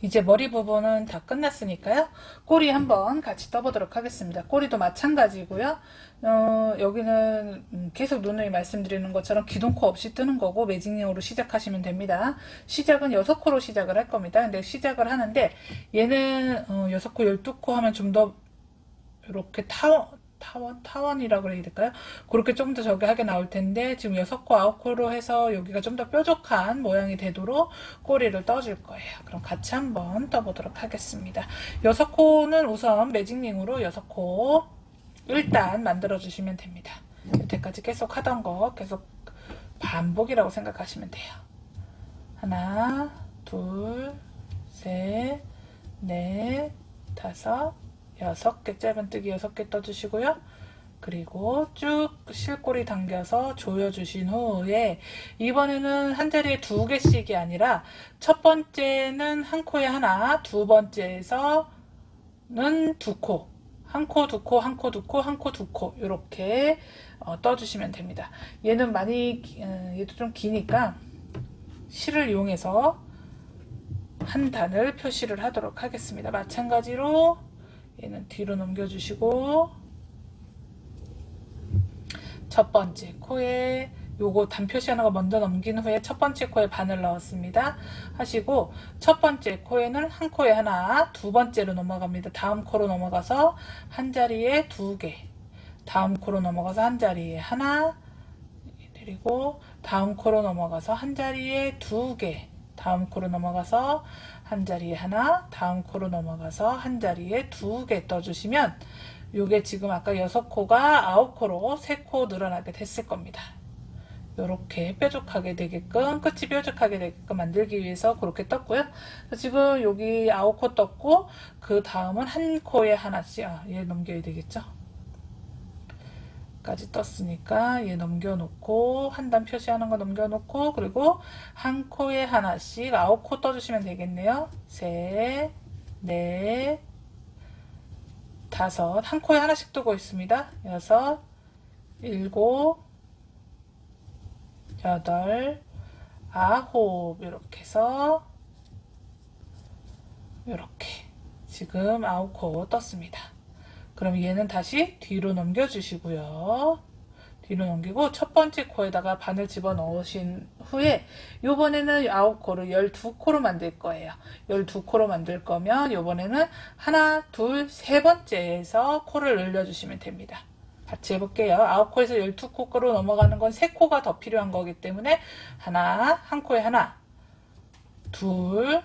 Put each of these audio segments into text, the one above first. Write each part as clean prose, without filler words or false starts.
이제 머리 부분은 다 끝났으니까요. 꼬리 한번 같이 떠보도록 하겠습니다. 꼬리도 마찬가지고요. 여기는 계속 누누이 말씀드리는 것처럼 기둥코 없이 뜨는 거고 매직링으로 시작하시면 됩니다. 시작은 6코로 시작을 할 겁니다. 근데 시작을 하는데 얘는 6코, 12코 하면 좀 더 이렇게 타원이라고 해야 될까요? 그렇게 좀 더 저기 하게 나올 텐데 지금 6코, 9코로 해서 여기가 좀 더 뾰족한 모양이 되도록 꼬리를 떠줄 거예요. 그럼 같이 한번 떠보도록 하겠습니다. 6코는 우선 매직링으로 6코 일단 만들어 주시면 됩니다. 여태까지 계속 하던 거 계속 반복이라고 생각하시면 돼요. 하나, 둘, 셋, 넷, 다섯, 6개 짧은뜨기 6개 떠주시고요. 그리고 쭉 실꼬리 당겨서 조여주신 후에 이번에는 한 자리에 2개씩이 아니라 첫 번째는 한 코에 하나, 두 번째에서는 2코, 한 코, 2코, 한 코, 2코, 한 코, 2코 이렇게 떠주시면 됩니다. 얘는 얘도 좀 기니까 실을 이용해서 한 단을 표시를 하도록 하겠습니다. 마찬가지로 얘는 뒤로 넘겨주시고 첫 번째 코에 요거 단 표시하는 거 먼저 넘긴 후에 첫 번째 코에 바늘 넣었습니다. 하시고 첫 번째 코에는 한 코에 하나, 두 번째로 넘어갑니다. 다음 코로 넘어가서 한 자리에 2개, 다음 코로 넘어가서 한 자리에 하나, 그리고 다음 코로 넘어가서 한 자리에 2개, 다음 코로 넘어가서 한 자리에 하나, 다음 코로 넘어가서 한 자리에 2개 떠주시면 요게 지금 아까 6코가 9코로 3코 늘어나게 됐을 겁니다. 요렇게 뾰족하게 되게끔, 끝이 뾰족하게 되게끔 만들기 위해서 그렇게 떴고요. 지금 여기 9코 떴고 그 다음은 한 코에 하나씩, 얘 넘겨야 되겠죠? 까지 떴으니까 얘 넘겨놓고 한 단 표시하는 거 넘겨놓고 그리고 한 코에 하나씩 9코 떠주시면 되겠네요. 셋, 넷, 다섯, 한 코에 하나씩 뜨고 있습니다. 여섯, 일곱, 여덟, 아홉 이렇게 해서 이렇게 지금 9코 떴습니다. 그럼 얘는 다시 뒤로 넘겨주시고요. 뒤로 넘기고 첫 번째 코에다가 바늘 집어 넣으신 후에 요번에는 9코를 12코로 만들 거예요. 12코로 만들 거면 요번에는 하나, 둘, 세 번째에서 코를 늘려주시면 됩니다. 같이 해볼게요. 9코에서 12코로 넘어가는 건 3코가 더 필요한 거기 때문에 하나, 한 코에 하나, 둘,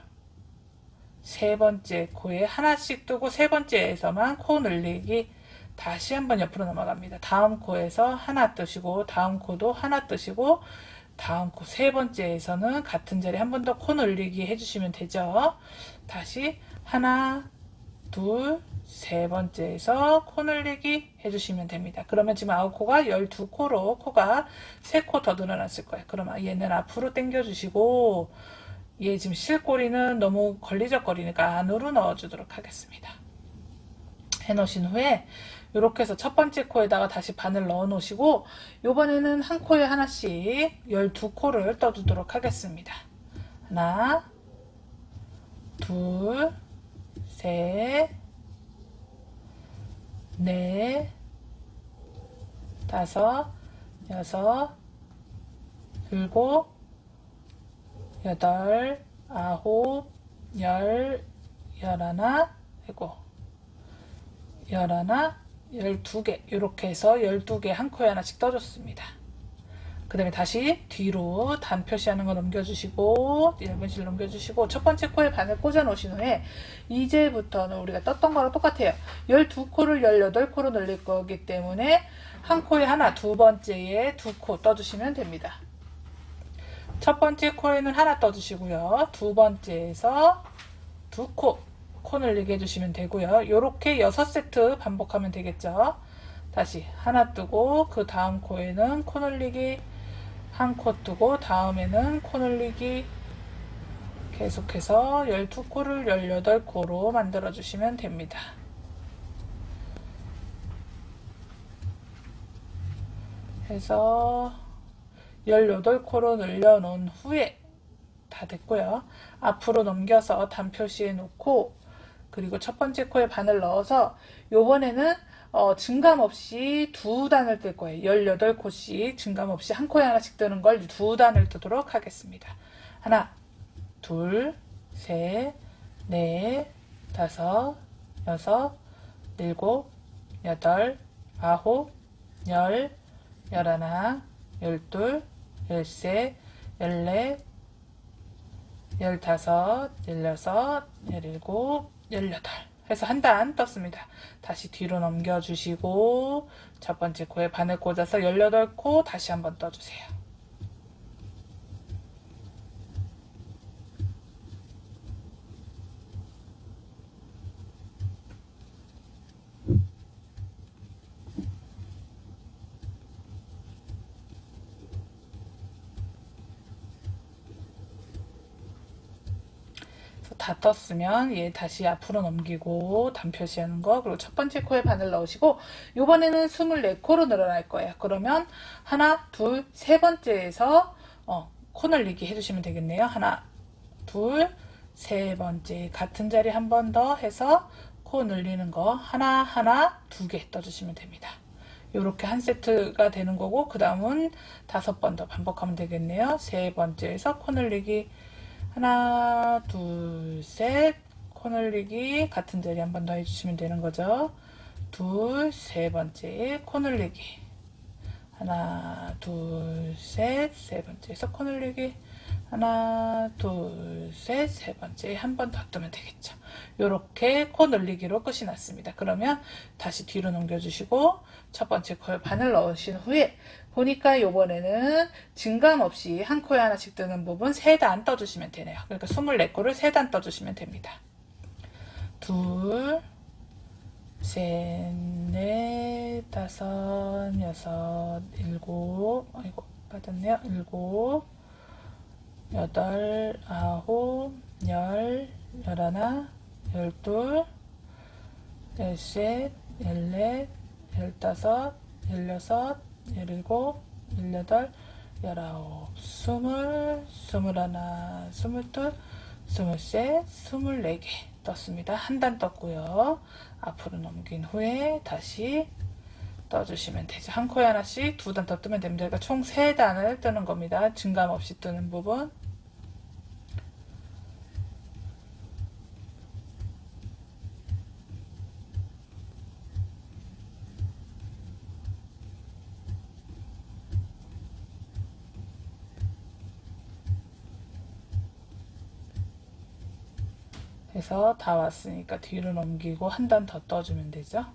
세 번째 코에 하나씩 뜨고 세 번째에서만 코 늘리기 다시 한번 옆으로 넘어갑니다. 다음 코에서 하나 뜨시고 다음 코도 하나 뜨시고 다음 코 세 번째에서는 같은 자리에 한 번 더 코 늘리기 해주시면 되죠. 다시 하나, 둘, 세 번째에서 코 늘리기 해주시면 됩니다. 그러면 지금 9코가 12코로 코가 3코 더 늘어났을 거예요. 그러면 얘는 앞으로 당겨 주시고 얘 지금 실꼬리는 너무 걸리적거리니까 안으로 넣어주도록 하겠습니다. 해놓으신 후에 이렇게 해서 첫 번째 코에다가 다시 바늘 넣어 놓으시고 요번에는 한 코에 하나씩 12코를 떠주도록 하겠습니다. 하나, 둘, 셋, 넷, 다섯, 여섯, 일곱, 여덟, 아홉, 열, 열하나, 열하나, 12개 이렇게 해서 12개 한 코에 하나씩 떠줬습니다. 그 다음에 다시 뒤로 단 표시하는 거 넘겨주시고 얇은 실 넘겨주시고 첫 번째 코에 바늘 꽂아 놓으신 후에 이제부터는 우리가 떴던 거랑 똑같아요. 12코를 18코로 늘릴 거기 때문에 한 코에 하나, 두 번째에 2코 떠주시면 됩니다. 첫 번째 코에는 하나 떠주시고요. 두 번째에서 2코 코 늘리게 해주시면 되고요. 이렇게 6세트 반복하면 되겠죠. 다시 하나 뜨고 그 다음 코에는 코 늘리기 한 코 뜨고 다음에는 코 늘리기 계속해서 12코를 18코로 만들어 주시면 됩니다. 해서 18코로 늘려 놓은 후에 다 됐고요. 앞으로 넘겨서 단 표시해 놓고, 그리고 첫 번째 코에 바늘 넣어서 요번에는 증감 없이 두 단을 뜰 거예요. 18코씩 증감 없이 한 코에 하나씩 뜨는 걸 두 단을 뜨도록 하겠습니다. 하나, 둘, 셋, 넷, 다섯, 여섯, 일곱, 여덟, 아홉, 열, 열하나, 열둘, 열셋, 열넷, 열다섯, 열여섯, 열일곱, 열여덟 해서 한 단 떴습니다. 다시 뒤로 넘겨주시고 첫 번째 코에 바늘 꽂아서 18코 다시 한번 떠주세요. 다 떴으면 얘 다시 앞으로 넘기고 단 표시하는 거, 그리고 첫 번째 코에 바늘 넣으시고 요번에는 24코로 늘어날 거예요. 그러면 하나, 둘, 세 번째에서 코 늘리기 해주시면 되겠네요. 하나, 둘, 세 번째 같은 자리 한 번 더 해서 코 늘리는 거 하나 하나 2개 떠주시면 됩니다. 이렇게 한 세트가 되는 거고, 그 다음은 5번 더 반복하면 되겠네요. 세 번째에서 코 늘리기 하나, 둘, 셋, 코 늘리기 같은 자리 한 번 더 해주시면 되는 거죠. 둘, 세 번째 코 늘리기 하나, 둘, 셋, 세 번째에서 코 늘리기 하나, 둘, 셋, 세 번째 한 번 더 뜨면 되겠죠. 요렇게 코 늘리기로 끝이 났습니다. 그러면 다시 뒤로 넘겨주시고 첫 번째 코에 바늘 넣으신 후에 보니까 요번에는 증감 없이 한 코에 하나씩 뜨는 부분 3단 떠주시면 되네요. 그러니까 24코를 3단 떠주시면 됩니다. 둘, 셋, 넷, 다섯, 여섯, 일곱, 아이고 빠졌네요. 일곱, 여덟, 아홉, 열, 열하나, 열둘, 열셋, 열넷, 열다섯, 열여섯, 열일곱, 열여덟, 열아홉, 스물, 스물하나, 스물둘, 스물셋, 24개 떴습니다. 한 단 떴고요. 앞으로 넘긴 후에 다시 떠주시면 되죠. 한 코에 하나씩 2단 더 뜨면 됩니다. 그러니까 총 3단을 뜨는 겁니다. 증감 없이 뜨는 부분. 해서 다 왔으니까 뒤로 넘기고 한 단 더 떠주면 되죠.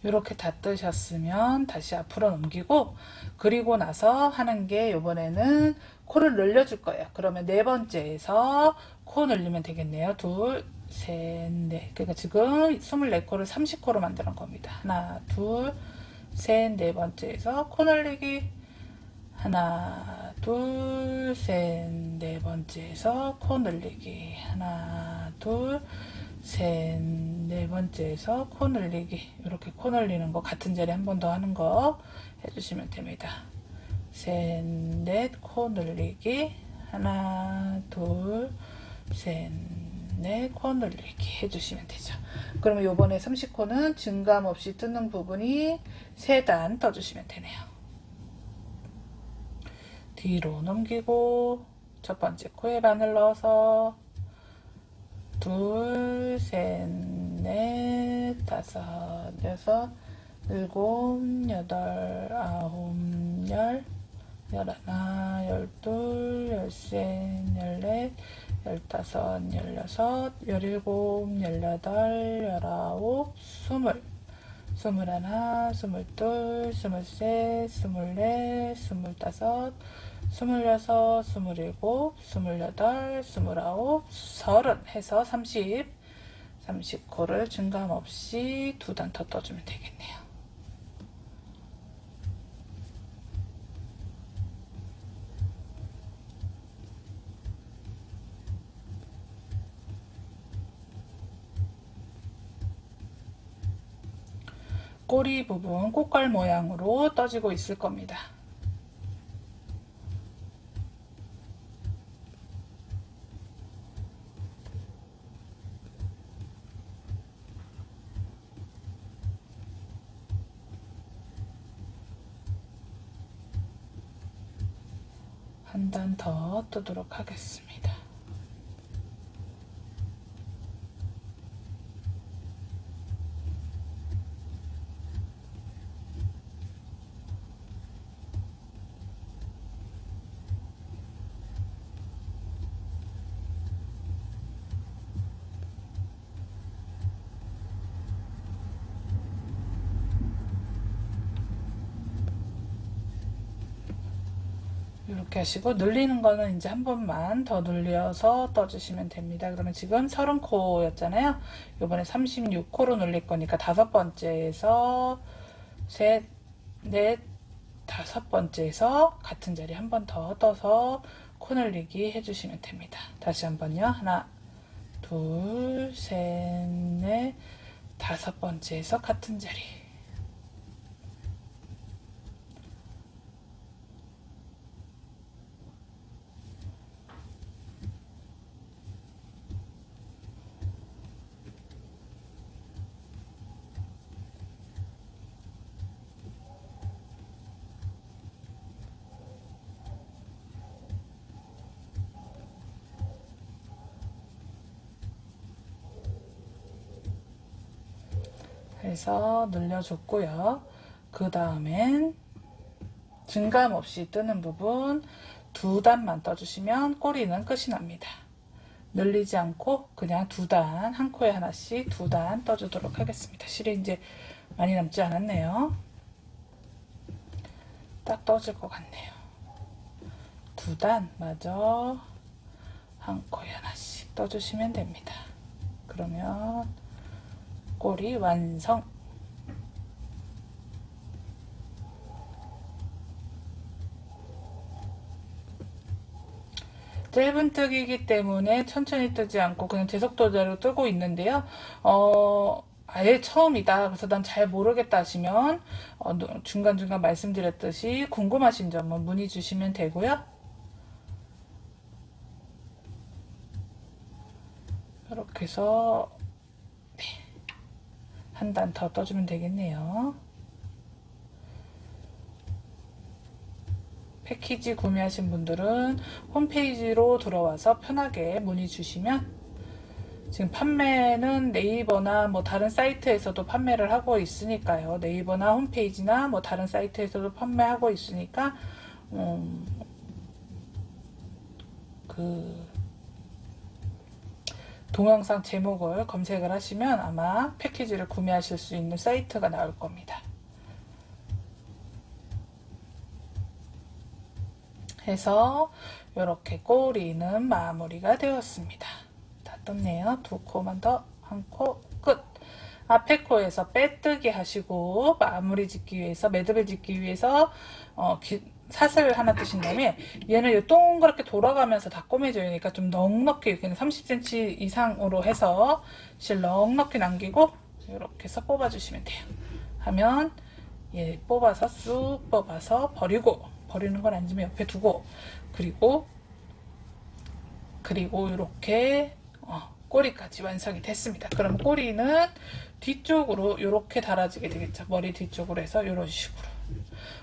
이렇게 다 뜨셨으면 다시 앞으로 넘기고, 그리고 나서 하는 게 요번에는 코를 늘려줄 거예요. 그러면 네 번째에서 코 늘리면 되겠네요. 둘, 셋, 넷. 그러니까 지금 24코를 30코로 만드는 겁니다. 하나, 둘, 셋, 네 번째에서 코 늘리기 하나, 둘, 셋, 네 번째에서 코 늘리기 하나, 둘, 셋, 네 번째에서 코 늘리기. 이렇게 코 늘리는 거 같은 자리 한 번 더 하는 거 해주시면 됩니다. 셋, 넷, 코 늘리기 하나, 둘, 셋, 넷, 코 늘리기 해주시면 되죠. 그러면 요번에 30코는 증감 없이 뜨는 부분이 3단 떠주시면 되네요. 뒤로 넘기고 첫 번째 코에 바늘 넣어서 둘, 셋, 넷, 다섯, 여섯, 일곱, 여덟, 아홉, 열, 열하나, 열둘, 열셋, 열넷, 열다섯, 열여섯, 열일곱, 열여덟, 열아홉, 스물, 스물하나, 스물둘, 스물셋, 스물넷, 스물다섯, 스물여섯, 스물일곱, 스물여덟, 스물아홉, 30 해서 30 30코를 증감 없이 2단 더 떠주면 되겠네요. 꼬리 부분 꽃갈 모양으로 떠지고 있을 겁니다. 한 단 더 뜨도록 하겠습니다. 이렇게 하시고 늘리는 거는 이제 한 번만 더 늘려서 떠주시면 됩니다. 그러면 지금 30코 였잖아요. 이번에 36코로 늘릴 거니까 5번째에서 셋, 넷, 5번째에서 같은 자리 한 번 더 떠서 코 늘리기 해주시면 됩니다. 다시 한번요. 하나, 둘, 셋, 넷, 5번째에서 같은 자리. 해서 늘려줬고요. 그 다음엔 증감 없이 뜨는 부분 2단만 떠주시면 꼬리는 끝이 납니다. 늘리지 않고 그냥 2단, 한 코에 하나씩 2단 떠주도록 하겠습니다. 실이 이제 많이 남지 않았네요. 딱 떠질 것 같네요. 2단 마저 한 코에 하나씩 떠주시면 됩니다. 그러면 꼬리 완성. 짧은뜨기이기 때문에 천천히 뜨지 않고 그냥 제 속도대로 뜨고 있는데요. 아예 처음이다. 그래서 난 잘 모르겠다 하시면 중간중간 말씀드렸듯이 궁금하신 점은 문의 주시면 되고요. 이렇게 해서 한 단 더 떠주면 되겠네요. 패키지 구매하신 분들은 홈페이지로 들어와서 편하게 문의 주시면, 지금 판매는 네이버나 뭐 다른 사이트에서도 판매를 하고 있으니까요. 네이버나 홈페이지나 뭐 다른 사이트에서도 판매하고 있으니까 그 동영상 제목을 검색을 하시면 아마 패키지를 구매하실 수 있는 사이트가 나올 겁니다. 해서 이렇게 꼬리는 마무리가 되었습니다. 다 떴네요. 2코만 더, 1코 끝. 앞에 코에서 빼뜨기 하시고 마무리 짓기 위해서, 매듭을 짓기 위해서 사슬 하나 뜨신 다음에 얘는 동그랗게 돌아가면서 다 꼬매져니까 좀 넉넉히 그냥 30cm 이상으로 해서 실 넉넉히 남기고 이렇게 해서 뽑아주시면 돼요. 하면 얘 뽑아서 쑥 뽑아서 버리는 건 아니지만 옆에 두고, 그리고 이렇게 꼬리까지 완성이 됐습니다. 그럼 꼬리는 뒤쪽으로 이렇게 달아지게 되겠죠. 머리 뒤쪽으로 해서 이런 식으로.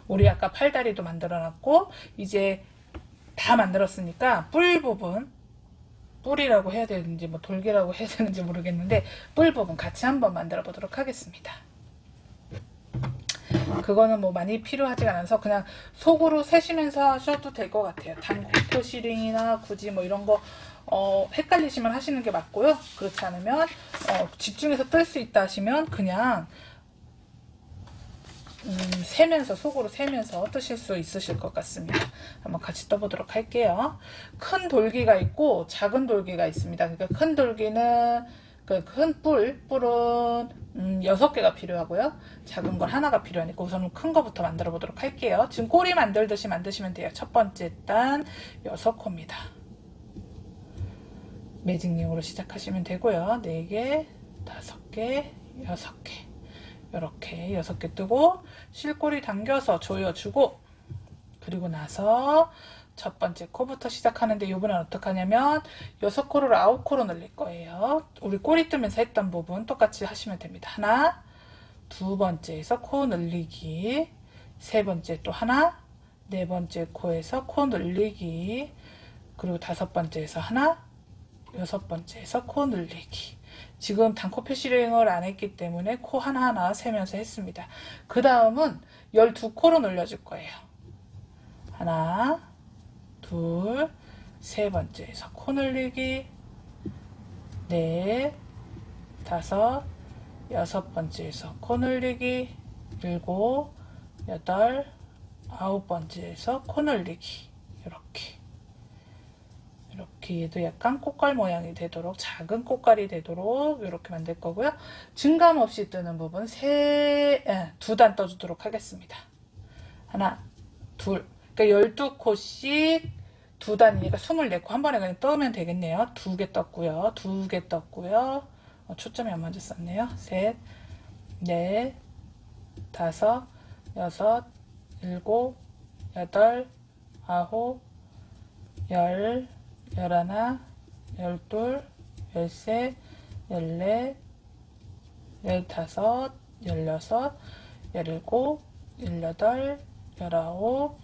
우리 아까 팔다리도 만들어 놨고 이제 다 만들었으니까 뿔 부분, 뿔이라고 해야 되는지 뭐 돌기라고 해야 되는지 모르겠는데 뿔 부분 같이 한번 만들어 보도록 하겠습니다. 그거는 뭐 많이 필요하지가 않아서 그냥 속으로 세시면서 하셔도 될 것 같아요. 단코트 시링이나 굳이 뭐 이런 거 헷갈리시면 하시는 게 맞고요. 그렇지 않으면 집중해서 뜰 수 있다 하시면 그냥 속으로 세면서 뜨실 수 있으실 것 같습니다. 한번 같이 떠보도록 할게요. 큰 돌기가 있고 작은 돌기가 있습니다. 그러니까 큰 돌기는 그 큰 뿔은 6개가 필요하고요. 작은 건 하나가 필요하니까 우선 큰 거부터 만들어 보도록 할게요. 지금 꼬리 만들듯이 만드시면 돼요. 첫 번째 단 6코입니다. 매직링으로 시작하시면 되고요. 4개, 5개, 6개 이렇게 6개 뜨고 실꼬리 당겨서 조여주고, 그리고 나서 첫 번째 코부터 시작하는데 이번엔 어떻게 하냐면 6코를 9코로 늘릴 거예요. 우리 꼬리 뜨면서 했던 부분 똑같이 하시면 됩니다. 하나, 두 번째에서 코 늘리기, 세 번째 또 하나, 네 번째 코에서 코 늘리기, 그리고 다섯 번째에서 하나, 여섯 번째에서 코 늘리기. 지금 단코 표시링을 안 했기 때문에 코 하나하나 세면서 했습니다. 그 다음은 12코로 늘려줄 거예요. 하나, 둘, 세 번째에서 코 늘리기, 넷, 다섯, 여섯 번째에서 코 늘리기, 일곱, 여덟, 아홉 번째에서 코 늘리기. 이렇게 얘도 약간 꽃갈 모양이 되도록, 작은 꽃갈이 되도록 이렇게 만들 거고요. 증감 없이 뜨는 부분 2단 떠주도록 하겠습니다. 하나, 둘, 그러니까 12코씩 2단이니까 24코 한 번에 그냥 떠면 되겠네요. 2개 떴고요. 2개 떴고요. 초점이 안 맞아 썼네요. 셋, 넷, 다섯, 여섯, 일곱, 여덟, 아홉, 열, 열하나, 열둘, 열셋, 열넷, 열다섯, 열여섯, 열일곱, 열여덟, 열아홉,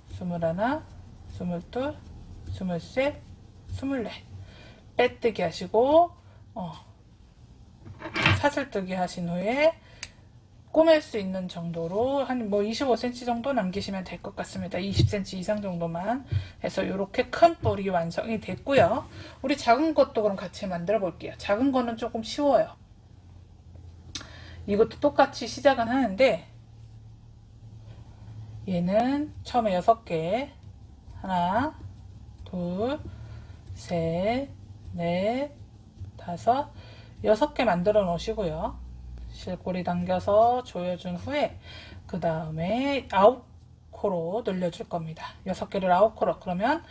스물하나, 스물둘, 스물셋, 스물넷. 빼뜨기 하시고 사슬뜨기 하신 후에 꼬맬 수 있는 정도로 한 25cm 정도 남기시면 될 것 같습니다. 20cm 이상 정도만 해서 이렇게 큰 뿔이 완성이 됐고요. 우리 작은 것도 그럼 같이 만들어 볼게요. 작은 거는 조금 쉬워요. 이것도 똑같이 시작은 하는데 얘는 처음에 6개, 하나, 둘, 셋, 넷, 다섯, 6개 만들어 놓으시고요. 실꼬리 당겨서 조여준 후에 그 다음에 9코로 늘려줄 겁니다. 6개를 9코로. 그러면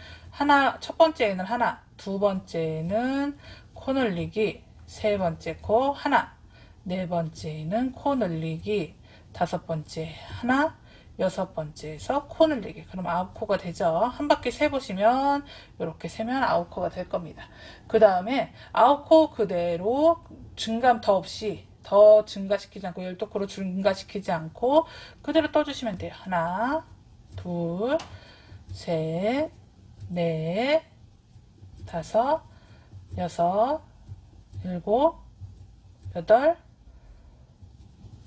첫 번째에는 하나, 두 번째는 코 늘리기, 세 번째 코 하나, 네 번째는 코 늘리기, 다섯 번째 하나, 여섯 번째에서 코 늘리기. 그럼 9코가 되죠. 한 바퀴 세보시면 이렇게 세면 9코가 될 겁니다. 그 다음에 9코 그대로 증감 더 증가시키지 않고 12코로 증가시키지 않고 그대로 떠주시면 돼요. 하나, 둘, 셋, 넷, 다섯, 여섯, 일곱, 여덟,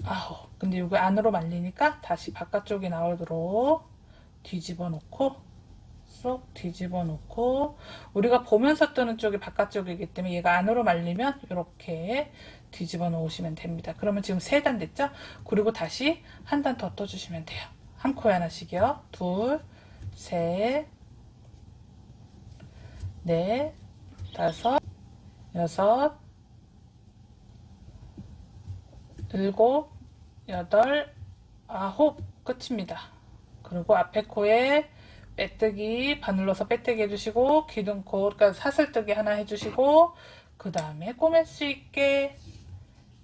아홉. 근데 이거 안으로 말리니까 다시 바깥쪽이 나오도록 뒤집어 놓고 쏙 뒤집어 놓고, 우리가 보면서 뜨는 쪽이 바깥쪽이기 때문에 얘가 안으로 말리면 이렇게 뒤집어 놓으시면 됩니다. 그러면 지금 3단 됐죠? 그리고 다시 한 단 더 떠주시면 돼요. 한 코에 하나씩이요. 둘, 셋, 넷, 다섯, 여섯, 일곱, 여덟, 아홉. 끝입니다. 그리고 앞에 코에 빼뜨기, 바늘러서 빼뜨기 해주시고, 기둥코, 그러니까 사슬뜨기 하나 해주시고, 그 다음에 꼬맬 수 있게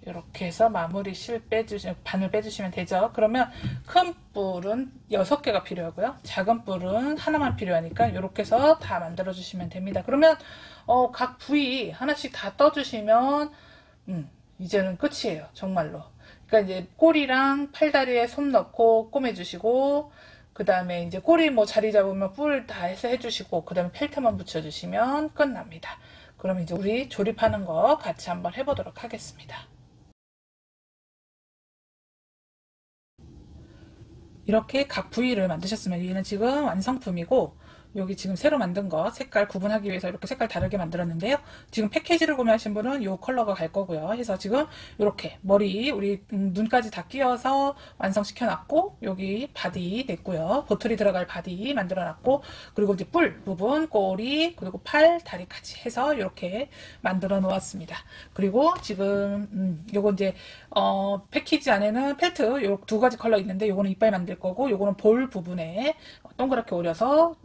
이렇게 해서 마무리 바늘 빼주시면 되죠. 그러면 큰 뿔은 6개가 필요하고요. 작은 뿔은 하나만 필요하니까 이렇게 해서 다 만들어 주시면 됩니다. 그러면 각 부위 하나씩 다 떠주시면 이제는 끝이에요. 정말로. 그러니까 이제 꼬리랑 팔다리에 손 넣고 꼬매주시고, 그 다음에 이제 꼬리 자리 잡으면 뿔 다 해서 해주시고, 그 다음에 펠트만 붙여주시면 끝납니다. 그럼 이제 우리 조립하는 거 같이 한번 해보도록 하겠습니다. 이렇게 각 부위를 만드셨으면 얘는 지금 완성품이고, 여기 지금 새로 만든 거 색깔 구분하기 위해서 이렇게 색깔 다르게 만들었는데요. 지금 패키지를 구매하신 분은 이 컬러가 갈 거고요. 해서 지금 이렇게 머리 우리 눈까지 다 끼워서 완성시켜 놨고, 여기 바디 냈고요. 보틀이 들어갈 바디 만들어 놨고, 그리고 이제 뿔 부분, 꼬리, 그리고 팔, 다리까지 해서 이렇게 만들어 놓았습니다. 그리고 지금 요거 이제 패키지 안에는 펠트 요 두 가지 컬러 있는데, 요거는 이빨 만들 거고, 요거는 볼 부분에 동그랗게 오려서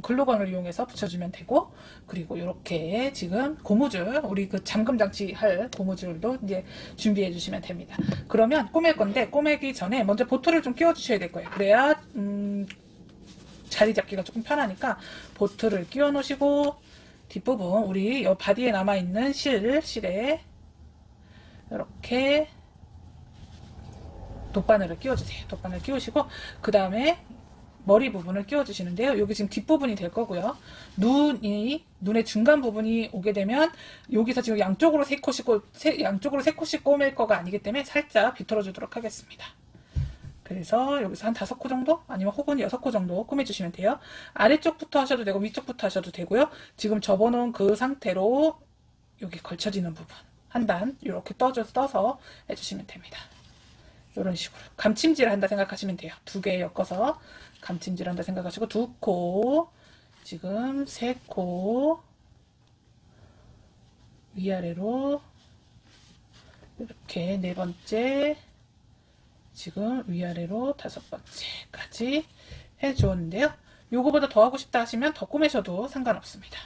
글루건을 이용해서 붙여주면 되고, 그리고 이렇게 지금 고무줄, 우리 그 잠금 장치 할 고무줄도 이제 준비해 주시면 됩니다. 그러면 꼬맬 건데, 꼬매기 전에 먼저 보트를 좀 끼워 주셔야 될 거예요. 그래야 자리 잡기가 조금 편하니까 보트를 끼워 놓으시고, 뒷부분 우리 이 바디에 남아있는 실에 이렇게 돗바늘을 끼워주세요. 돗바늘 끼우시고, 그 다음에 머리 부분을 끼워주시는데요. 여기 지금 뒷부분이 될 거고요. 눈의 중간 부분이 오게 되면, 여기서 지금 양쪽으로 세 컷씩 꼬맬 거가 아니기 때문에 살짝 비틀어 주도록 하겠습니다. 그래서 여기서 한 5코 정도? 아니면 혹은 6코 정도 꾸며주시면 돼요. 아래쪽부터 하셔도 되고, 위쪽부터 하셔도 되고요. 지금 접어놓은 그 상태로 여기 걸쳐지는 부분, 한 단, 이렇게 떠서 해주시면 됩니다. 이런 식으로. 감침질 한다 생각하시면 돼요. 2개 엮어서 감침질 한다 생각하시고, 2코, 지금 3코, 위아래로, 이렇게 4번째, 지금 위아래로 5번째까지 해주었는데요. 요거보다 더 하고 싶다 하시면 더 꾸미셔도 상관없습니다.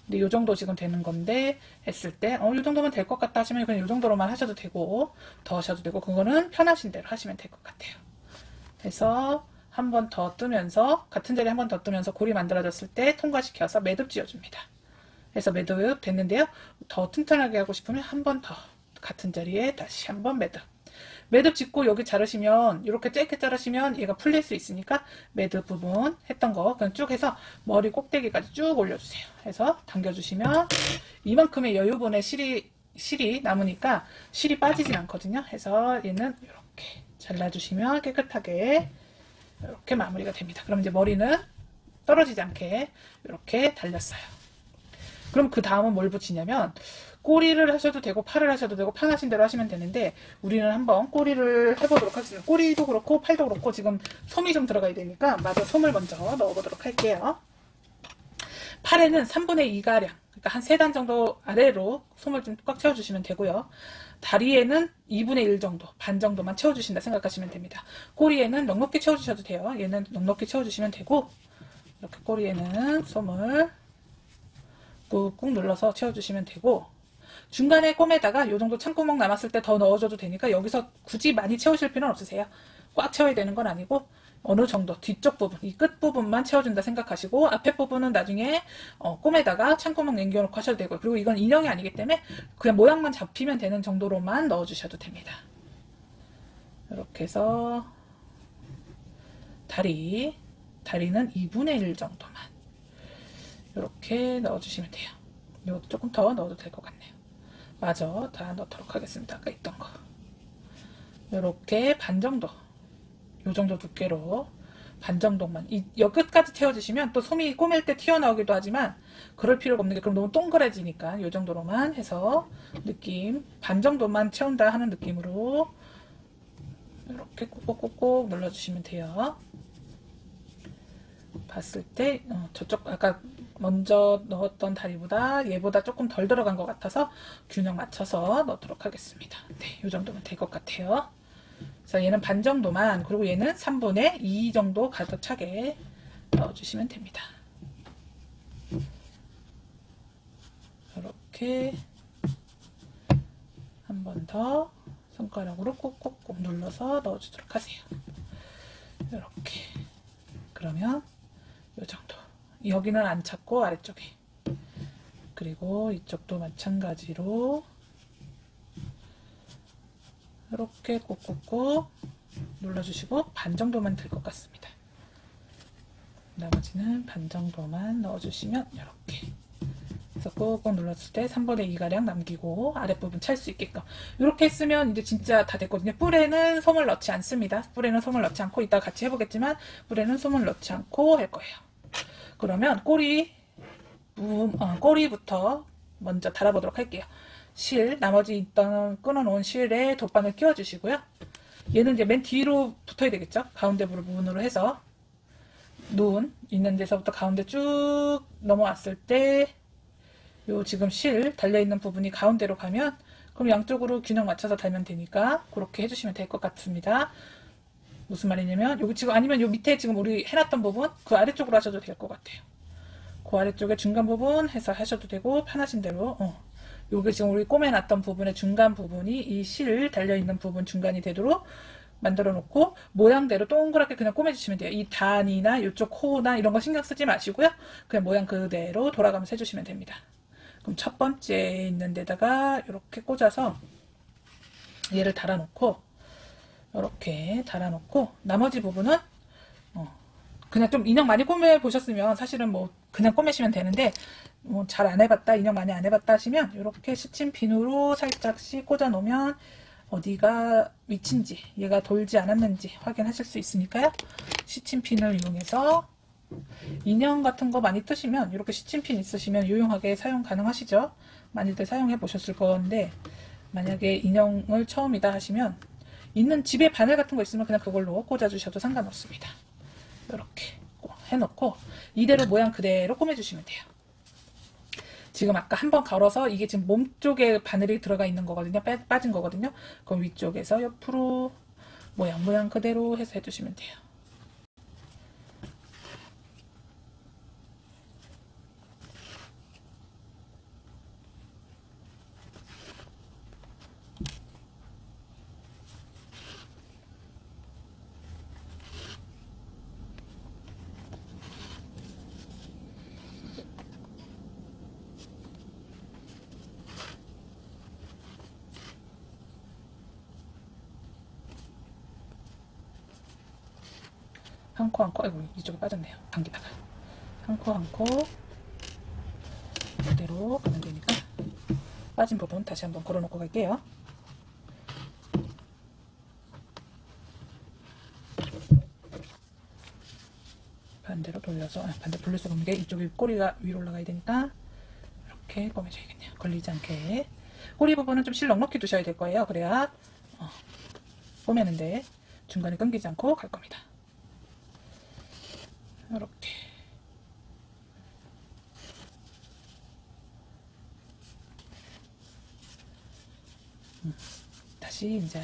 근데 요 정도 지금 되는 건데, 했을 때 요 정도면 될 것 같다 하시면 그냥 요 정도로만 하셔도 되고, 더 하셔도 되고, 그거는 편하신 대로 하시면 될 것 같아요. 그래서 한 번 더 뜨면서, 같은 자리에 한 번 더 뜨면서 골이 만들어졌을 때 통과시켜서 매듭 지어줍니다. 그래서 매듭 됐는데요. 더 튼튼하게 하고 싶으면 한 번 더 같은 자리에 다시 한 번 매듭 짓고, 여기 자르시면, 이렇게 짧게 자르시면 얘가 풀릴 수 있으니까 매듭 부분 했던 거 그냥 쭉 해서 머리 꼭대기까지 쭉 올려주세요. 해서 당겨주시면 이만큼의 여유분의 실이 남으니까 실이 빠지진 않거든요. 해서 얘는 이렇게 잘라주시면 깨끗하게 이렇게 마무리가 됩니다. 그럼 이제 머리는 떨어지지 않게 이렇게 달렸어요. 그럼 그 다음은 뭘 붙이냐면, 꼬리를 하셔도 되고 팔을 하셔도 되고 편하신 대로 하시면 되는데, 우리는 한번 꼬리를 해보도록 하겠습니다. 꼬리도 그렇고 팔도 그렇고 지금 솜이 좀 들어가야 되니까 마저 솜을 먼저 넣어보도록 할게요. 팔에는 3분의 2가량, 그러니까 한 3단 정도 아래로 솜을 좀 꽉 채워주시면 되고요. 다리에는 2분의 1 정도, 반 정도만 채워주신다 생각하시면 됩니다. 꼬리에는 넉넉히 채워주셔도 돼요. 얘는 넉넉히 채워주시면 되고, 이렇게 꼬리에는 솜을 꾹꾹 눌러서 채워주시면 되고, 중간에 꿰매다가 요 정도 창구멍 남았을 때 더 넣어줘도 되니까 여기서 굳이 많이 채우실 필요는 없으세요. 꽉 채워야 되는 건 아니고, 어느 정도 뒤쪽 부분, 이 끝 부분만 채워준다 생각하시고, 앞에 부분은 나중에 꿰매다가 창구멍 남겨놓고 하셔도 되고요. 그리고 이건 인형이 아니기 때문에 그냥 모양만 잡히면 되는 정도로만 넣어주셔도 됩니다. 이렇게 해서 다리는 2분의 1 정도만 이렇게 넣어주시면 돼요. 이것도 조금 더 넣어도 될 것 같네요. 마저 다 넣도록 하겠습니다. 아까 있던 거. 이렇게 반 정도, 요 정도 두께로 반 정도만, 여 끝까지 채워주시면 또 솜이 꼬맬 때 튀어나오기도 하지만 그럴 필요가 없는 게, 그럼 너무 동그래지니까 요 정도로만 해서 느낌 반 정도만 채운다 하는 느낌으로 이렇게 꾹꾹꾹꾹 눌러주시면 돼요. 봤을 때 저쪽 아까 먼저 넣었던 다리보다 얘보다 조금 덜 들어간 것 같아서 균형 맞춰서 넣도록 하겠습니다. 네, 이 정도면 될 것 같아요. 그래서 얘는 반 정도만, 그리고 얘는 3분의 2 정도 가득 차게 넣어주시면 됩니다. 이렇게 한 번 더 손가락으로 꾹꾹꾹 눌러서 넣어주도록 하세요. 이렇게. 그러면 이 정도. 여기는 안 찼고 아래쪽에, 그리고 이쪽도 마찬가지로 이렇게 꾹꾹꾹 눌러주시고 반 정도만 될 것 같습니다. 나머지는 반 정도만 넣어주시면 이렇게 해서 꾹꾹 눌렀을 때 3분의 2가량 남기고 아랫부분 찰 수 있게끔 이렇게 했으면 이제 진짜 다 됐거든요. 뿔에는 솜을 넣지 않습니다. 뿔에는 솜을 넣지 않고, 이따 같이 해보겠지만 뿔에는 솜을 넣지 않고 할 거예요. 그러면 꼬리부터 먼저 달아보도록 할게요. 나머지 있던 끊어놓은 실에 돗바늘 끼워주시고요. 얘는 이제 맨 뒤로 붙어야 되겠죠. 가운데 부분으로 해서 눈 있는 데서부터 가운데 쭉 넘어왔을 때 요 지금 실 달려있는 부분이 가운데로 가면 그럼 양쪽으로 균형 맞춰서 달면 되니까 그렇게 해주시면 될 것 같습니다. 무슨 말이냐면 여기 지금 아니면 요 밑에 지금 우리 해놨던 부분 그 아래쪽으로 하셔도 될 것 같아요. 그 아래쪽에 중간 부분 해서 하셔도 되고 편하신 대로 요게 지금 우리 꼬매놨던 부분의 중간 부분이 이 실 달려있는 부분 중간이 되도록 만들어 놓고 모양대로 동그랗게 그냥 꼬매주시면 돼요. 이 단이나 이쪽 코나 이런 거 신경 쓰지 마시고요. 그냥 모양 그대로 돌아가면서 해주시면 됩니다. 그럼 첫 번째 있는 데다가 이렇게 꽂아서 얘를 달아놓고 이렇게 달아놓고 나머지 부분은 그냥 좀 인형 많이 꼬매 보셨으면 사실은 뭐 그냥 꼬매시면 되는데 뭐 잘 안 해봤다 인형 많이 안 해봤다 하시면 이렇게 시침핀으로 살짝씩 꽂아 놓으면 어디가 위치인지 얘가 돌지 않았는지 확인하실 수 있으니까요. 시침핀을 이용해서 인형 같은 거 많이 뜨시면 이렇게 시침핀 있으시면 유용하게 사용 가능하시죠. 많이들 사용해 보셨을 건데 만약에 인형을 처음이다 하시면 있는 집에 바늘 같은 거 있으면 그냥 그걸로 꽂아 주셔도 상관없습니다. 이렇게 해놓고 이대로 모양 그대로 꼬매주시면 돼요. 지금 아까 한번 걸어서 이게 지금 몸 쪽에 바늘이 들어가 있는 거거든요. 빠진 거거든요. 그럼 위쪽에서 옆으로 모양 그대로 해서 해주시면 돼요. 한 코 한 코, 아이고 이쪽에 빠졌네요. 당기다가 한 코 한 코 이대로 가면 되니까 빠진 부분 다시 한번 걸어 놓고 갈게요. 반대로 돌려서 반대 돌려서 보는 게 이쪽이 꼬리가 위로 올라가야 되니까 이렇게 꼬매줘야겠네요. 걸리지 않게 꼬리 부분은 좀 실 넉넉히 두셔야 될 거예요. 그래야 꼬매는데 중간에 끊기지 않고 갈 겁니다. 이렇게 다시 이제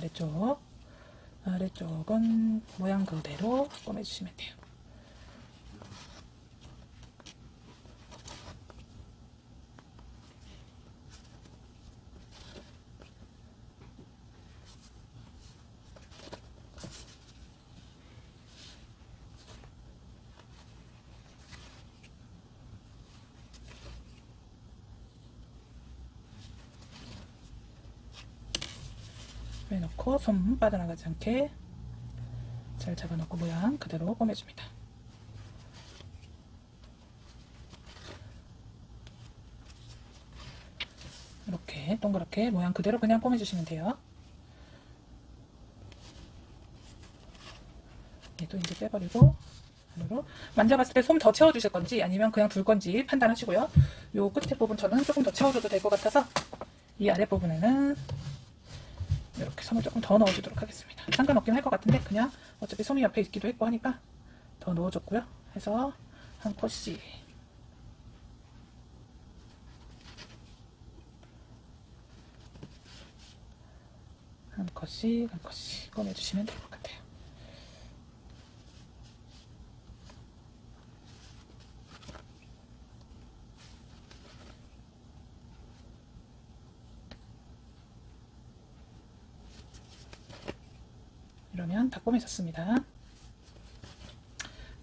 아래쪽은 모양 그대로 꼬매주시면 돼요. 빼놓고 손 빠져나가지 않게 잘 잡아놓고 모양 그대로 꼬매줍니다. 이렇게 동그랗게 모양 그대로 그냥 꼬매주시면 돼요. 얘도 이제 빼버리고 안으로 만져봤을 때 솜 더 채워주실 건지 아니면 그냥 둘 건지 판단하시고요. 요 끝에 부분 저는 조금 더 채워줘도 될 것 같아서 이 아래 부분에는 이렇게 솜을 조금 더 넣어주도록 하겠습니다. 상관없긴 할 것 같은데 그냥 어차피 솜이 옆에 있기도 했고 하니까 더 넣어줬고요. 해서 한 컷씩 한 컷씩 꺼내주시면 될 것 같아요. 이러면 다 꼬매졌습니다.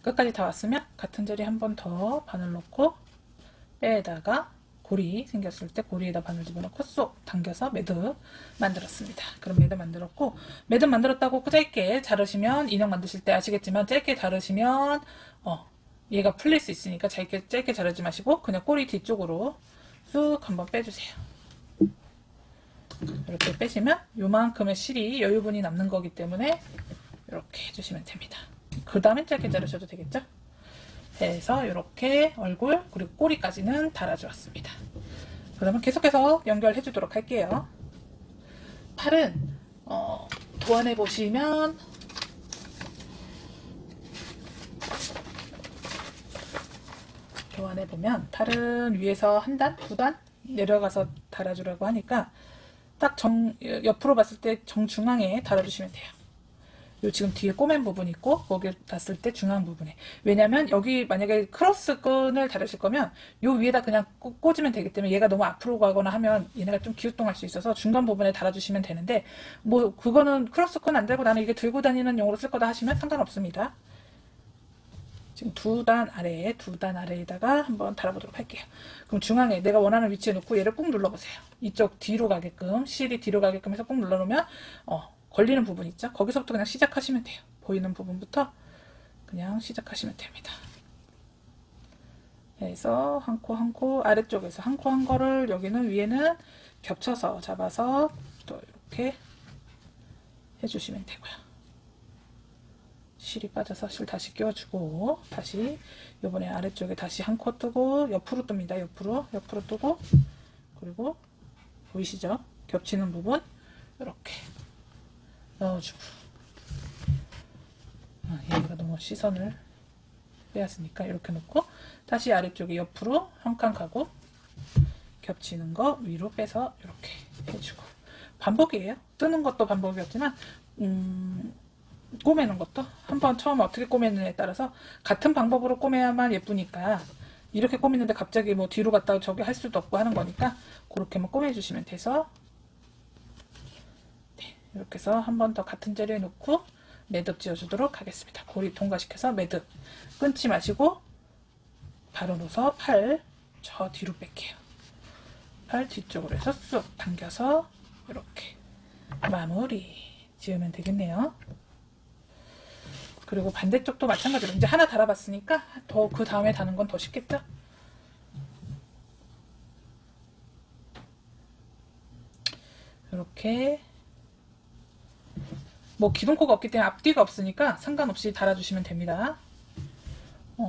끝까지 다 왔으면 같은 자리 한 번 더 바늘 넣고 빼다가 고리 생겼을 때 고리에다 바늘 집어넣고 쏙 당겨서 매듭 만들었습니다. 그럼 매듭 만들었고 매듭 만들었다고 짧게 자르시면 인형 만드실 때 아시겠지만 짧게 자르시면 얘가 풀릴 수 있으니까 짧게 자르지 마시고 그냥 꼬리 뒤쪽으로 쑥 한번 빼주세요. 이렇게 빼시면 요만큼의 실이 여유분이 남는 거기 때문에 이렇게 해주시면 됩니다. 그 다음에 짧게 자르셔도 되겠죠? 해서 이렇게 얼굴 그리고 꼬리까지는 달아주었습니다. 그러면 계속해서 연결해 주도록 할게요. 팔은 도안해 보시면 팔은 위에서 한 단, 두 단 내려가서 달아주라고 하니까 딱 옆으로 봤을 때 정중앙에 달아주시면 돼요. 요 지금 뒤에 꼬맨 부분 있고 거기 봤을 때 중앙 부분에, 왜냐면 여기 만약에 크로스 끈을 달으실 거면 요 위에다 그냥 꽂으면 되기 때문에 얘가 너무 앞으로 가거나 하면 얘네가 좀 기우뚱할 수 있어서 중간 부분에 달아주시면 되는데, 뭐 그거는 크로스 끈 안 들고 나는 이게 들고 다니는 용으로 쓸 거다 하시면 상관없습니다. 지금 두 단 아래에다가 한번 달아보도록 할게요. 그럼 중앙에 내가 원하는 위치에 놓고 얘를 꾹 눌러보세요. 이쪽 뒤로 가게끔, 실이 뒤로 가게끔 해서 꾹 눌러놓으면 걸리는 부분 있죠? 거기서부터 그냥 시작하시면 돼요. 보이는 부분부터 그냥 시작하시면 됩니다. 해서 한 코 한 코, 아래쪽에서 한 코 한 거를 여기는 위에는 겹쳐서 잡아서 또 이렇게 해주시면 되고요. 실이 빠져서 실 다시 끼워주고, 다시 요번에 아래쪽에 다시 한 코 뜨고 옆으로 뜹니다. 옆으로 뜨고, 그리고 보이시죠? 겹치는 부분 이렇게 넣어주고, 얘가 너무 시선을 빼앗으니까 이렇게 놓고 다시 아래쪽에 옆으로 한 칸 가고 겹치는 거 위로 빼서 이렇게 해주고, 반복이에요. 뜨는 것도 반복이었지만 꼬매는 것도 한번 처음 어떻게 꼬매느냐에 따라서 같은 방법으로 꼬매야만 예쁘니까, 이렇게 꼬매는데 갑자기 뭐 뒤로 갔다 저기 할 수도 없고 하는 거니까 그렇게만 꼬매주시면 돼서, 네, 이렇게 해서 한 번 더 같은 자리에 놓고 매듭 지어주도록 하겠습니다. 고리 통과시켜서 매듭 끊지 마시고 바로 놓아서 팔 저 뒤로 뺄게요. 팔 뒤쪽으로 해서 쑥 당겨서 이렇게 마무리 지으면 되겠네요. 그리고 반대쪽도 마찬가지로 이제 하나 달아봤으니까 더 그 다음에 다는 건 더 쉽겠죠? 이렇게 뭐 기둥코가 없기 때문에 앞뒤가 없으니까 상관없이 달아주시면 됩니다.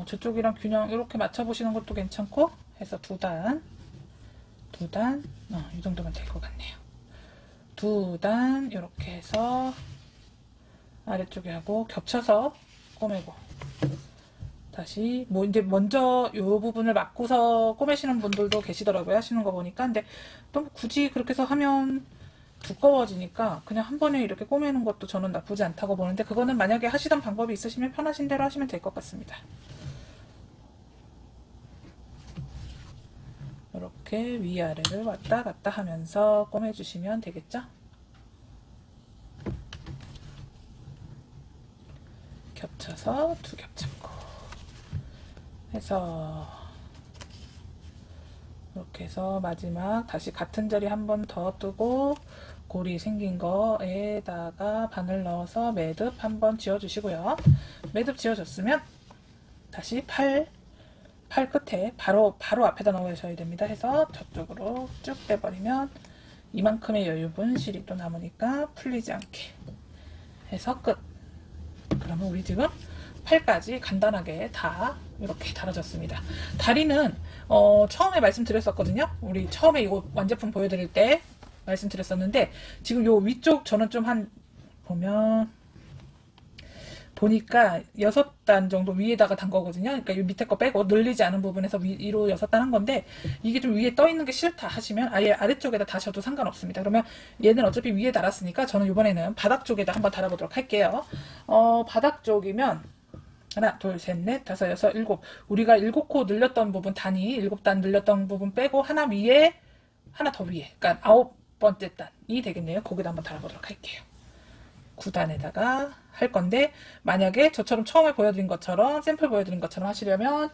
저쪽이랑 균형 이렇게 맞춰보시는 것도 괜찮고 해서 두 단, 이 정도면 될 것 같네요. 두 단 이렇게 해서 아래쪽에 하고 겹쳐서 꼬매고, 다시 뭐 이제 먼저 요 부분을 막고서 꼬매시는 분들도 계시더라고요. 하시는 거 보니까. 근데 또 굳이 그렇게 해서 하면 두꺼워지니까 그냥 한 번에 이렇게 꼬매는 것도 저는 나쁘지 않다고 보는데, 그거는 만약에 하시던 방법이 있으시면 편하신 대로 하시면 될 것 같습니다. 이렇게 위아래를 왔다 갔다 하면서 꼬매주시면 되겠죠? 겹쳐서 두 겹 잡고 해서 이렇게 해서 마지막 다시 같은 자리 한 번 더 뜨고 고리 생긴 거에다가 바늘 넣어서 매듭 한번 지어주시고요. 매듭 지어줬으면 다시 팔 끝에 바로 앞에다 넣으셔야 됩니다. 해서 저쪽으로 쭉 빼버리면 이만큼의 여유분 실이 또 남으니까 풀리지 않게 해서 끝. 그러면 우리 지금 팔까지 간단하게 다 이렇게 달아졌습니다. 다리는 처음에 말씀드렸었거든요. 우리 처음에 이거 완제품 보여드릴 때 말씀드렸었는데, 지금 요 위쪽 저는 좀 보니까 6단 정도 위에다가 단 거거든요. 그러니까 이 밑에 거 빼고 늘리지 않은 부분에서 위로 6단 한 건데, 이게 좀 위에 떠 있는 게 싫다 하시면 아예 아래쪽에다 다셔도 상관없습니다. 그러면 얘는 어차피 위에 달았으니까 저는 이번에는 바닥 쪽에다 한번 달아보도록 할게요. 바닥 쪽이면 하나, 둘, 셋, 넷, 다섯, 여섯, 일곱. 우리가 7코 늘렸던 부분, 단위 7단 늘렸던 부분 빼고 하나 위에, 하나 더 위에. 그러니까 9번째 단이 되겠네요. 거기다 한번 달아보도록 할게요. 9단에다가 할 건데, 만약에 저처럼 처음에 보여드린 것처럼 샘플 보여드린 것처럼 하시려면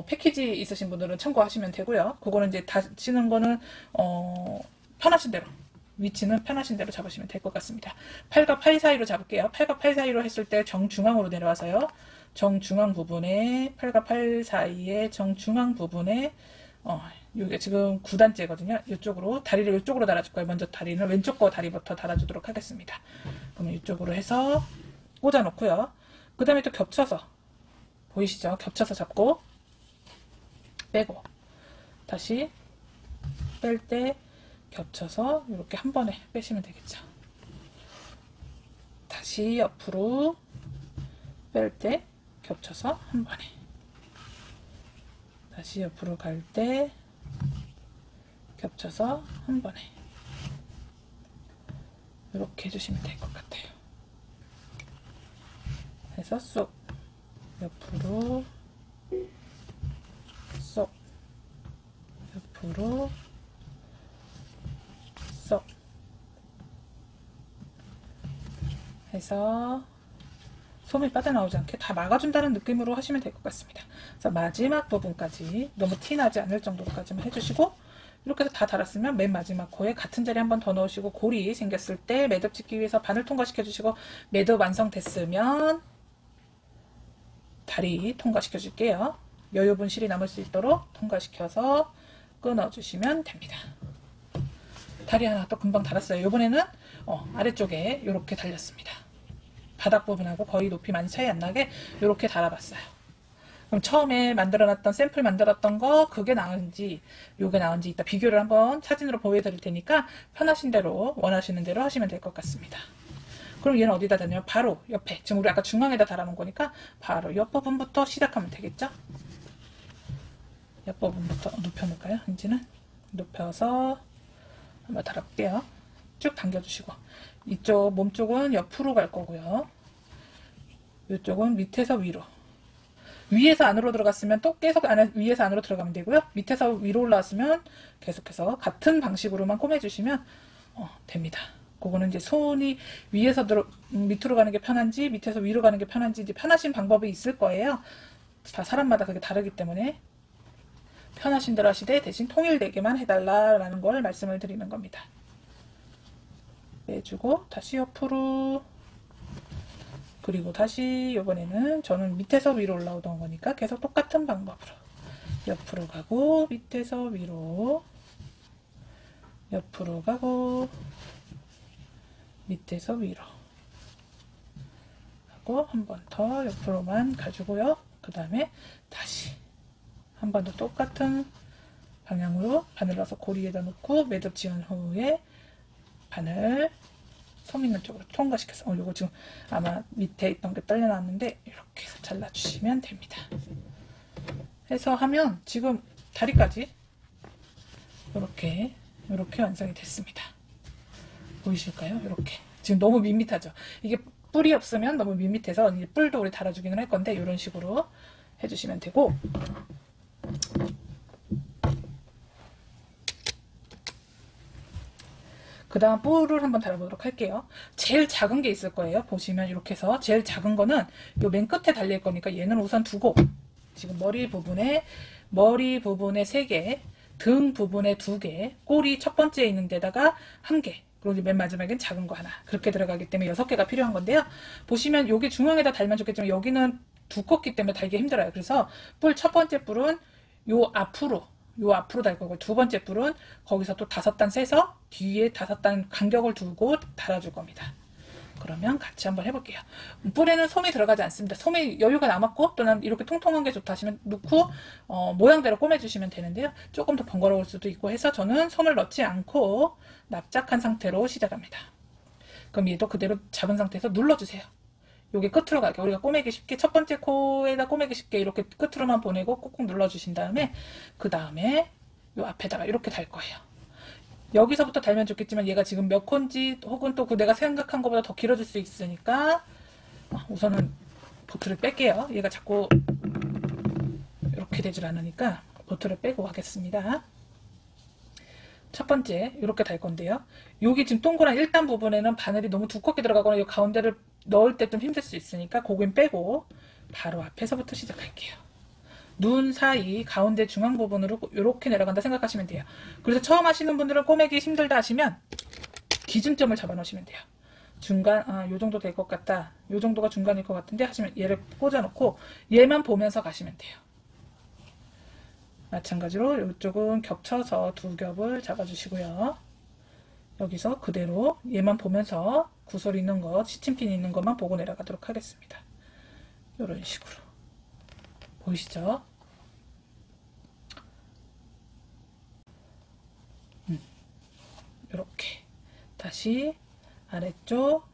패키지 있으신 분들은 참고하시면 되고요. 그거는 이제 다치는 거는 편하신 대로, 위치는 편하신 대로 잡으시면 될 것 같습니다. 팔과 팔 사이로 잡을게요. 팔과 팔 사이로 했을 때 정중앙으로 내려와서요. 정중앙 부분에, 팔과 팔 사이에 정중앙 부분에 이게 지금 9단째거든요. 이쪽으로 다리를 이쪽으로 달아줄 거예요. 먼저 다리는 왼쪽 거 다리부터 달아주도록 하겠습니다. 그러면 이쪽으로 해서 꽂아 놓고요. 그 다음에 또 겹쳐서 보이시죠? 겹쳐서 잡고 빼고 다시 뺄 때 겹쳐서 이렇게 한 번에 빼시면 되겠죠. 다시 옆으로 뺄 때 겹쳐서 한 번에, 다시 옆으로 갈 때 겹쳐서 한 번에, 이렇게 해주시면 될 것 같아요. 해서 쏙 옆으로 쏙 옆으로 쏙 해서 솜이 빠져나오지 않게 다 막아준다는 느낌으로 하시면 될 것 같습니다. 그래서 마지막 부분까지 너무 티나지 않을 정도로까지만 해주시고, 이렇게 해서 다 달았으면 맨 마지막 코에 같은 자리 한 번 더 넣으시고, 골이 생겼을 때 매듭 짓기 위해서 바늘 통과시켜 주시고, 매듭 완성됐으면 다리 통과시켜 줄게요. 여유분 실이 남을 수 있도록 통과시켜서 끊어 주시면 됩니다. 다리 하나 또 금방 달았어요. 이번에는 아래쪽에 이렇게 달렸습니다. 바닥 부분하고 거의 높이 많이 차이 안 나게 이렇게 달아봤어요. 그럼 처음에 만들어놨던 샘플 만들었던 거 그게 나은지 요게 나은지 이따 비교를 한번 사진으로 보여드릴 테니까 편하신 대로 원하시는 대로 하시면 될 것 같습니다. 그럼 얘는 어디다 달냐면 바로 옆에, 지금 우리 아까 중앙에다 달아놓은 거니까 바로 옆부분부터 시작하면 되겠죠. 옆부분부터 눕혀놓을까요? 이제는 눕혀서 한번 달아볼게요. 쭉 당겨주시고, 이쪽 몸쪽은 옆으로 갈 거고요. 이쪽은 밑에서 위로. 위에서 안으로 들어갔으면 또 계속 위에서 안으로 들어가면 되고요. 밑에서 위로 올라왔으면 계속해서 같은 방식으로만 꼬매주시면 됩니다. 그거는 이제 손이 위에서 밑으로 가는 게 편한지 밑에서 위로 가는 게 편한지 이제 편하신 방법이 있을 거예요. 다 사람마다 그게 다르기 때문에 편하신 대로 하시되 대신 통일되게만 해달라라는 걸 말씀을 드리는 겁니다. 빼주고 다시 옆으로, 그리고 다시 이번에는 저는 밑에서 위로 올라오던 거니까 계속 똑같은 방법으로 옆으로 가고 밑에서 위로, 옆으로 가고 밑에서 위로 하고 한 번 더 옆으로만 가주고요. 그 다음에 다시 한 번 더 똑같은 방향으로 바늘 넣어서 고리에다 놓고 매듭 지은 후에 바늘 솜 있는 쪽으로 통과시켜서 요거 지금 아마 밑에 있던 게 떨려 나왔는데 이렇게 해서 잘라주시면 됩니다. 해서 하면 지금 다리까지 이렇게 완성이 됐습니다. 보이실까요? 이렇게 지금 너무 밋밋하죠. 이게 뿔이 없으면 너무 밋밋해서 이제 뿔도 우리 달아주기는 할 건데 이런 식으로 해주시면 되고, 그 다음 뿔을 한번 달아보도록 할게요. 제일 작은 게 있을 거예요. 보시면 이렇게 해서 제일 작은 거는 요 맨 끝에 달릴 거니까 얘는 우선 두고, 지금 머리 부분에 3개, 등 부분에 2개, 꼬리 첫 번째에 있는 데다가 1개, 그리고 맨 마지막엔 작은 거 하나, 그렇게 들어가기 때문에 6개가 필요한 건데요. 보시면 여기 중앙에다 달면 좋겠지만 여기는 두껍기 때문에 달기 힘들어요. 그래서 뿔 첫 번째 뿔은 요 앞으로 달 거고, 두 번째 뿔은 거기서 또 5단 세서 뒤에 5단 간격을 두고 달아줄 겁니다. 그러면 같이 한번 해볼게요. 뿔에는 솜이 들어가지 않습니다. 솜이 여유가 남았고 또는 이렇게 통통한 게 좋다 하시면 넣고 모양대로 꼬매주시면 되는데요. 조금 더 번거로울 수도 있고 해서 저는 솜을 넣지 않고 납작한 상태로 시작합니다. 그럼 얘도 그대로 잡은 상태에서 눌러주세요. 여기 끝으로 가게, 우리가 꼬매기 쉽게 첫 번째 코에다 꼬매기 쉽게 이렇게 끝으로만 보내고 꾹꾹 눌러주신 다음에 그 다음에 요 앞에다가 이렇게 달 거예요. 여기서부터 달면 좋겠지만 얘가 지금 몇 콘지 혹은 또 그 내가 생각한 것보다 더 길어질 수 있으니까 우선은 보트를 뺄게요. 얘가 자꾸 이렇게 되질 않으니까 보트를 빼고 하겠습니다. 첫 번째 이렇게 달 건데요. 여기 지금 동그란 1단 부분에는 바늘이 너무 두껍게 들어가거나 이 가운데를 넣을 때 좀 힘들 수 있으니까 그건 빼고 바로 앞에서부터 시작할게요. 눈 사이 가운데 중앙 부분으로 이렇게 내려간다 생각하시면 돼요. 그래서 처음 하시는 분들은 꼬매기 힘들다 하시면 기준점을 잡아 놓으시면 돼요. 중간, 요 정도 될 것 같다, 요 정도가 중간일 것 같은데 하시면 얘를 꽂아 놓고 얘만 보면서 가시면 돼요. 마찬가지로 이쪽은 겹쳐서 2겹을 잡아 주시고요. 여기서 그대로 얘만 보면서 구슬 있는 거, 시침핀 있는 것만 보고 내려가도록 하겠습니다. 이런 식으로 보이시죠? 이렇게 다시 아래쪽,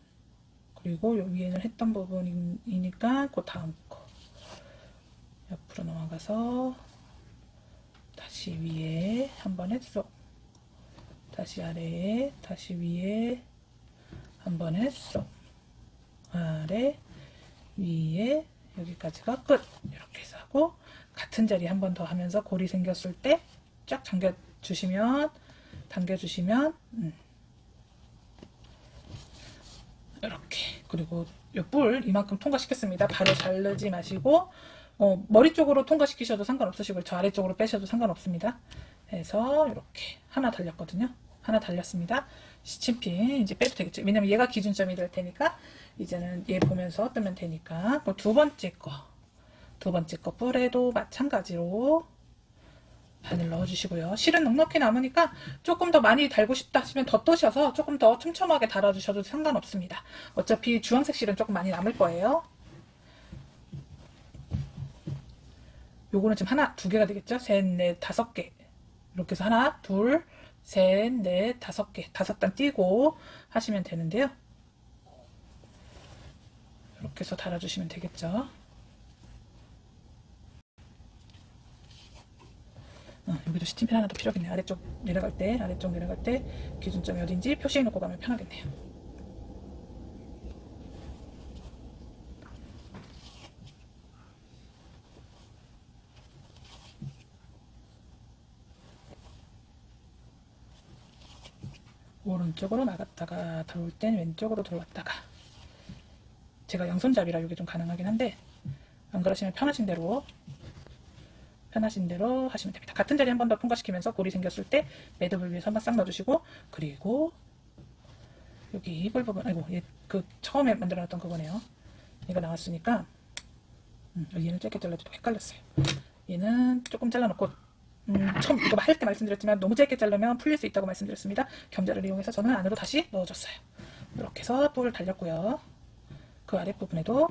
그리고 요 위에는 했던 부분이니까 그 다음 거 옆으로 넘어가서 다시 위에 한 번에 쏙, 다시 아래에, 다시 위에 한 번에 쏙, 아래, 위에, 여기까지가 끝. 이렇게 해서 하고, 같은 자리 한 번 더 하면서 골이 생겼을 때 쫙 당겨주시면 이렇게. 그리고 요 뿔 이만큼 통과시켰습니다. 바로 자르지 마시고 머리 쪽으로 통과시키셔도 상관없으시고 저 아래쪽으로 빼셔도 상관없습니다. 해서 이렇게 하나 달렸거든요. 하나 달렸습니다. 시침핀 이제 빼도 되겠죠. 왜냐면 얘가 기준점이 될 테니까 이제는 얘 보면서 뜨면 되니까. 두 번째 거 뿔에도 마찬가지로 바늘 넣어주시고요. 실은 넉넉히 남으니까 조금 더 많이 달고 싶다 하시면 더 떠셔서 조금 더 촘촘하게 달아주셔도 상관없습니다. 어차피 주황색 실은 조금 많이 남을 거예요. 요거는 지금 하나, 두 개가 되겠죠? 셋, 넷, 다섯 개. 이렇게 해서 하나, 둘, 셋, 넷, 다섯 개. 5단 띄고 하시면 되는데요. 이렇게 해서 달아주시면 되겠죠? 여기도 시침핀 하나 더 필요하겠네요. 아래쪽 내려갈 때 기준점이 어딘지 표시해 놓고 가면 편하겠네요. 오른쪽으로 나갔다가 들어올 땐 왼쪽으로 들어왔다가. 제가 양손잡이라 이게 좀 가능하긴 한데 안 그러시면 편하신 대로 하시면 됩니다. 같은 자리 한 번 더 통과시키면서 골이 생겼을 때 매듭을 위해서 한번 싹 넣어주시고, 그리고 여기 이불 부분, 아이고 얘 그 처음에 만들어놨던 그거네요. 얘가 나왔으니까 얘는 짧게 잘라도 헷갈렸어요. 얘는 조금 잘라놓고 처음 이거 할 때 말씀드렸지만 너무 짧게 자르면 풀릴 수 있다고 말씀드렸습니다. 겸자를 이용해서 저는 안으로 다시 넣어줬어요. 이렇게 해서 뿔을 달렸고요. 그 아랫부분에도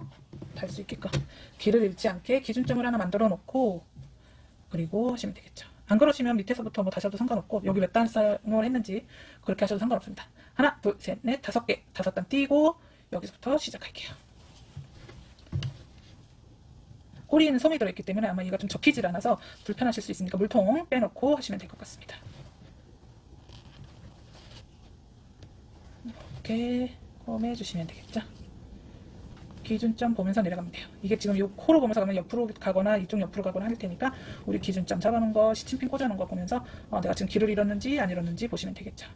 달 수 있게끔 길을 잃지 않게 기준점을 하나 만들어 놓고, 그리고 하시면 되겠죠. 안 그러시면 밑에서부터 뭐 다셔도 상관없고, 여기 몇 단 사용을 했는지 그렇게 하셔도 상관없습니다. 하나, 둘, 셋, 넷, 5개, 5단 띄고 여기서부터 시작할게요. 꼬리에는 솜이 들어있기 때문에 아마 얘가 좀 접히질 않아서 불편하실 수 있으니까 물통 빼놓고 하시면 될 것 같습니다. 이렇게 꿰매주시면 되겠죠. 기준점 보면서 내려가면 돼요. 이게 지금 이 코로 보면서 가면 옆으로 가거나 이쪽 옆으로 가거나 할 테니까 우리 기준점 잡아놓은 거, 시침핀 꽂아놓은 거 보면서 내가 지금 길을 잃었는지 안 잃었는지 보시면 되겠죠.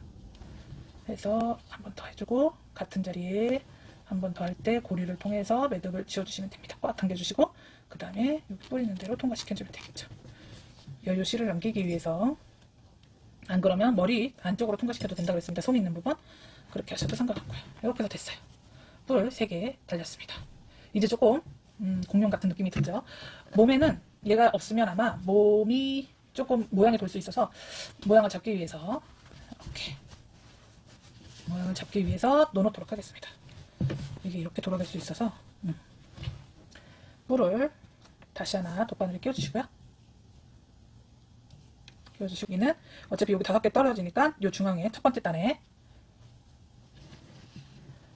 해서 한 번 더 해주고, 같은 자리에 한 번 더 할 때 고리를 통해서 매듭을 지어주시면 됩니다. 꽉 당겨주시고, 그 다음에 여기 뿌리는 대로 통과시켜주면 되겠죠. 여유 실을 남기기 위해서. 안 그러면 머리 안쪽으로 통과시켜도 된다고 했습니다. 솜 있는 부분 그렇게 하셔도 상관없고요. 이렇게 해서 됐어요. 뿔 3개 달렸습니다. 이제 조금 공룡 같은 느낌이 들죠. 몸에는 얘가 없으면 아마 몸이 조금 모양이 돌 수 있어서 모양을 잡기 위해서 이렇게 모양을 잡기 위해서 넣어놓도록 하겠습니다. 이게 이렇게 돌아갈 수 있어서 뿔을 다시 하나 돗바늘에 끼워주시고요. 끼워주시기는 어차피 여기 5개 떨어지니까 이 중앙에 첫 번째 단에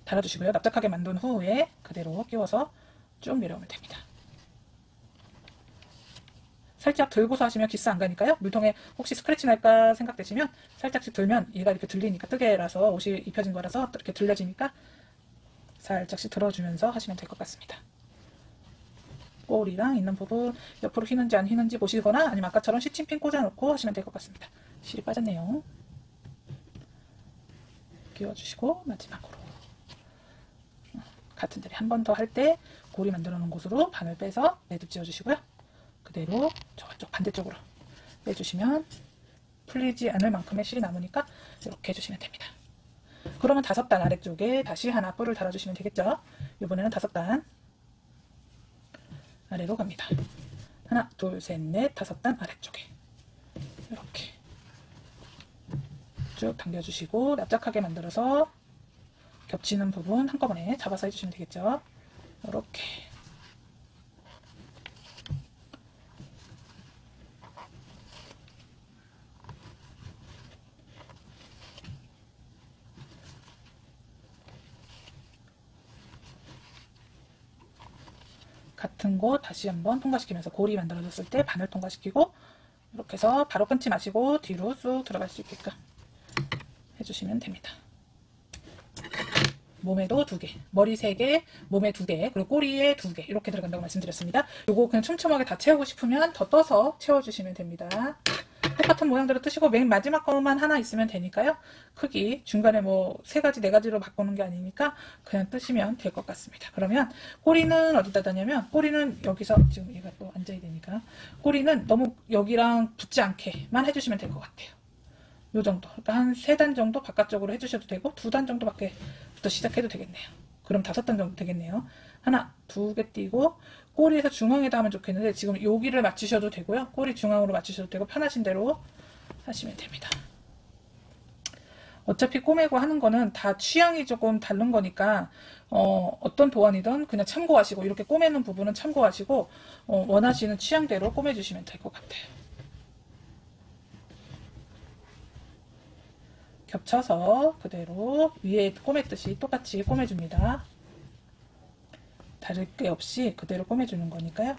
달아주시고요. 납작하게 만든 후에 그대로 끼워서 쭉 내려오면 됩니다. 살짝 들고서 하시면 기스 안 가니까요. 물통에 혹시 스크래치 날까 생각되시면 살짝씩 들면 얘가 이렇게 들리니까, 뜨개라서 옷이 입혀진 거라서 이렇게 들려지니까 살짝씩 들어주면서 하시면 될 것 같습니다. 꼬리랑 있는 부분 옆으로 휘는지 안 휘는지 보시거나 아니면 아까처럼 시침핀 꽂아놓고 하시면 될 것 같습니다. 실이 빠졌네요. 끼워주시고 마지막으로 같은 자리 한 번 더 할 때 고리 만들어 놓은 곳으로 바늘 빼서 매듭 지어주시고요. 그대로 저쪽 반대쪽으로 빼주시면 풀리지 않을 만큼의 실이 남으니까 이렇게 해주시면 됩니다. 그러면 5단 아래쪽에 다시 하나 뿔을 달아주시면 되겠죠. 이번에는 5단 아래로 갑니다. 하나, 둘, 셋, 넷, 5단 아래쪽에 이렇게 쭉 당겨주시고 납작하게 만들어서 겹치는 부분 한꺼번에 잡아서 해주시면 되겠죠. 이렇게 같은 곳 다시 한번 통과시키면서 고리 만들어졌을 때 반을 통과시키고 이렇게 해서 바로 끊지 마시고 뒤로 쑥 들어갈 수 있게끔 해주시면 됩니다. 몸에도 2개, 머리 3개, 몸에 2개, 그리고 꼬리에 2개 이렇게 들어간다고 말씀드렸습니다. 요거 그냥 촘촘하게 다 채우고 싶으면 더 떠서 채워주시면 됩니다. 똑같은 모양대로 뜨시고 맨 마지막 거만 하나 있으면 되니까요. 크기 중간에 뭐 3가지 4가지로 바꾸는 게 아니니까 그냥 뜨시면 될 것 같습니다. 그러면 꼬리는 어디다 다냐면 꼬리는 여기서 지금 얘가 또 앉아야 되니까 꼬리는 너무 여기랑 붙지 않게만 해주시면 될 것 같아요. 요 정도, 그러니까 한 3단 정도 바깥쪽으로 해주셔도 되고 2단 정도 밖에부터 시작해도 되겠네요. 그럼 5단 정도 되겠네요. 하나, 2개 띄고 꼬리에서 중앙에다 하면 좋겠는데 지금 여기를 맞추셔도 되고요. 꼬리 중앙으로 맞추셔도 되고 편하신 대로 하시면 됩니다. 어차피 꼬매고 하는 거는 다 취향이 조금 다른 거니까 어떤 도안이든 그냥 참고하시고 이렇게 꼬매는 부분은 참고하시고 원하시는 취향대로 꼬매주시면 될 것 같아요. 겹쳐서 그대로 위에 꼬맸듯이 똑같이 꼬매줍니다. 다를 게 없이 그대로 꼬매주는 거니까요.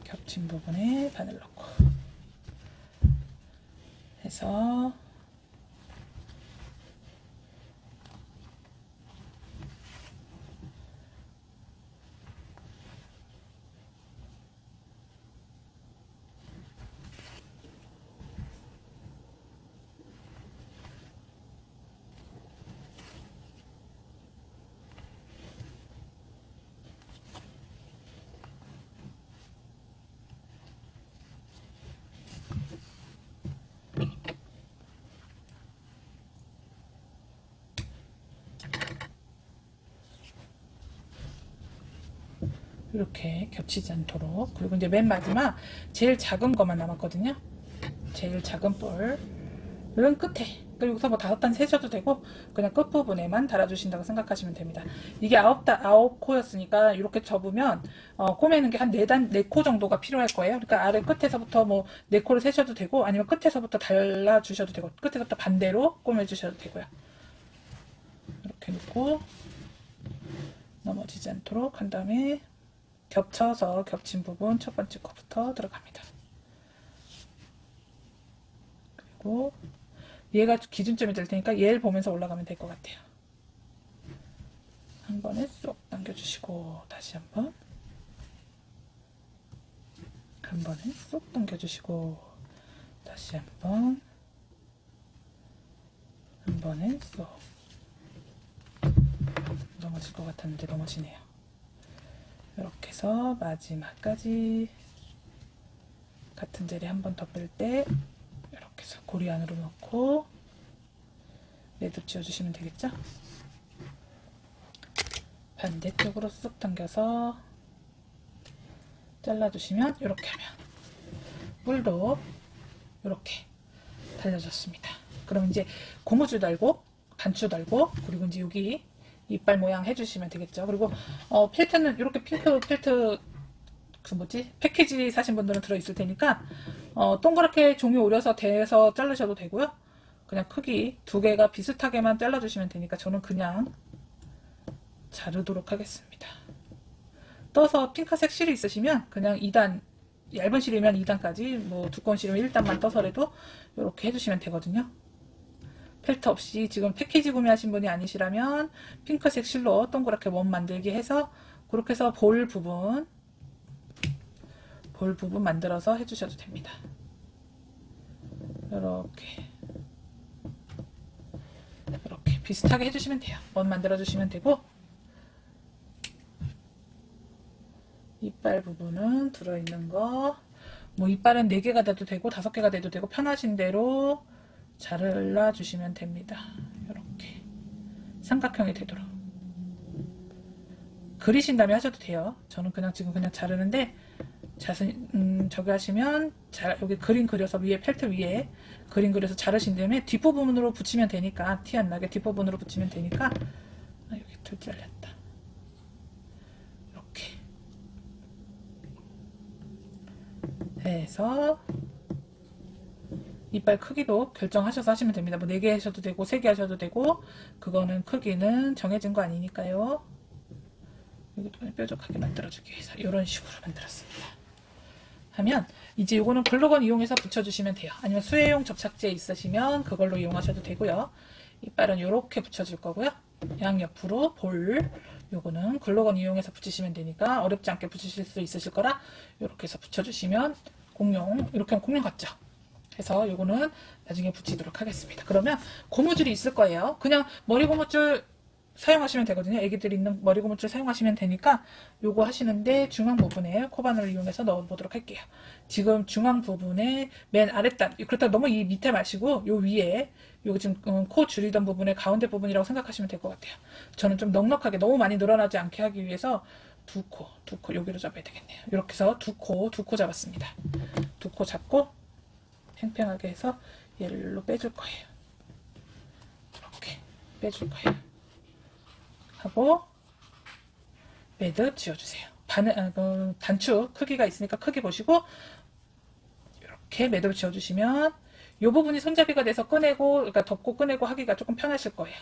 겹친 부분에 바늘 넣고 해서 이렇게 겹치지 않도록. 그리고 이제 맨 마지막 제일 작은 것만 남았거든요. 제일 작은 볼은 끝에, 그리고서 뭐 5단 세셔도 되고 그냥 끝부분에만 달아주신다고 생각하시면 됩니다. 이게 9코였으니까 이렇게 접으면 꼬매는 게 한 4코 정도가 필요할 거예요. 그러니까 아래 끝에서부터 뭐 4코를 세셔도 되고 아니면 끝에서부터 달라주셔도 되고 끝에서부터 반대로 꼬매주셔도 되고요. 이렇게 놓고 넘어지지 않도록 한 다음에 겹쳐서 겹친 부분 첫 번째 코부터 들어갑니다. 그리고 얘가 기준점이 될 테니까 얘를 보면서 올라가면 될 것 같아요. 한 번에 쏙 당겨주시고 다시 한 번에 쏙 당겨주시고 다시 한 번에 쏙. 넘어질 것 같았는데 넘어지네요. 이렇게 해서 마지막까지 같은 자리 한 번 더 뺄 때 이렇게 해서 고리 안으로 넣고 매듭 지어주시면 되겠죠? 반대쪽으로 쑥 당겨서 잘라주시면 이렇게 하면 뿔도 이렇게 달려졌습니다. 그럼 이제 고무줄 달고 단추 달고 그리고 이제 여기 이빨 모양 해주시면 되겠죠. 그리고 펠트는 이렇게 핑크 펠트 그 뭐지 패키지 사신 분들은 들어있을 테니까 동그랗게 종이 오려서 대서 자르셔도 되고요. 그냥 크기 2개가 비슷하게만 잘라주시면 되니까 저는 그냥 자르도록 하겠습니다. 떠서 핑크색 실이 있으시면 그냥 2단, 얇은 실이면 2단까지 뭐 두꺼운 실이면 1단만 떠서라도 이렇게 해주시면 되거든요. 펠트 없이 지금 패키지 구매하신 분이 아니시라면 핑크색 실로 동그랗게 원 만들기 해서 그렇게 해서 볼 부분 만들어서 해주셔도 됩니다. 이렇게 비슷하게 해주시면 돼요. 원 만들어 주시면 되고 이빨 부분은 들어있는 거 뭐 이빨은 4개가 돼도 되고 5개가 돼도 되고 편하신 대로 잘라주시면 됩니다. 이렇게 삼각형이 되도록 그리신 다음에 하셔도 돼요. 저는 그냥 지금 그냥 자르는데 저기 하시면 여기 그림 그려서 위에 펠트 위에 그림 그려서 자르신 다음에 뒷부분으로 붙이면 되니까 티 안 나게 뒷부분으로 붙이면 되니까 여기 둘 잘렸다. 이렇게 해서 이빨 크기도 결정하셔서 하시면 됩니다. 뭐 4개 하셔도 되고 3개 하셔도 되고 그거는 크기는 정해진 거 아니니까요. 여기도 뾰족하게 만들어주기 위해서 이런 식으로 만들었습니다. 하면 이제 요거는 글루건 이용해서 붙여주시면 돼요. 아니면 수혜용 접착제 있으시면 그걸로 이용하셔도 되고요. 이빨은 이렇게 붙여줄 거고요. 양옆으로 볼, 요거는 글루건 이용해서 붙이시면 되니까 어렵지 않게 붙이실 수 있으실 거라 이렇게 해서 붙여주시면 공룡, 이렇게 하면 공룡 같죠? 해서 요거는 나중에 붙이도록 하겠습니다. 그러면 고무줄이 있을 거예요. 그냥 머리 고무줄 사용하시면 되거든요. 애기들 있는 머리 고무줄 사용하시면 되니까 요거 하시는데 중앙 부분에 코바늘을 이용해서 넣어 보도록 할게요. 지금 중앙 부분에 맨 아랫단, 그렇다고 너무 이 밑에 마시고 요 위에 요 지금 코 줄이던 부분의 가운데 부분이라고 생각하시면 될 것 같아요. 저는 좀 넉넉하게 너무 많이 늘어나지 않게 하기 위해서 두 코 여기로 잡아야 되겠네요. 이렇게 해서 두 코 잡았습니다. 두 코 잡고 팽팽하게 해서 얘를 일로 빼줄 거예요. 이렇게 빼줄 거예요. 하고 매듭 지어주세요. 단추 크기가 있으니까 크게 보시고 이렇게 매듭을 지어주시면 이 부분이 손잡이가 돼서 꺼내고, 그러니까 덮고 꺼내고 하기가 조금 편하실 거예요.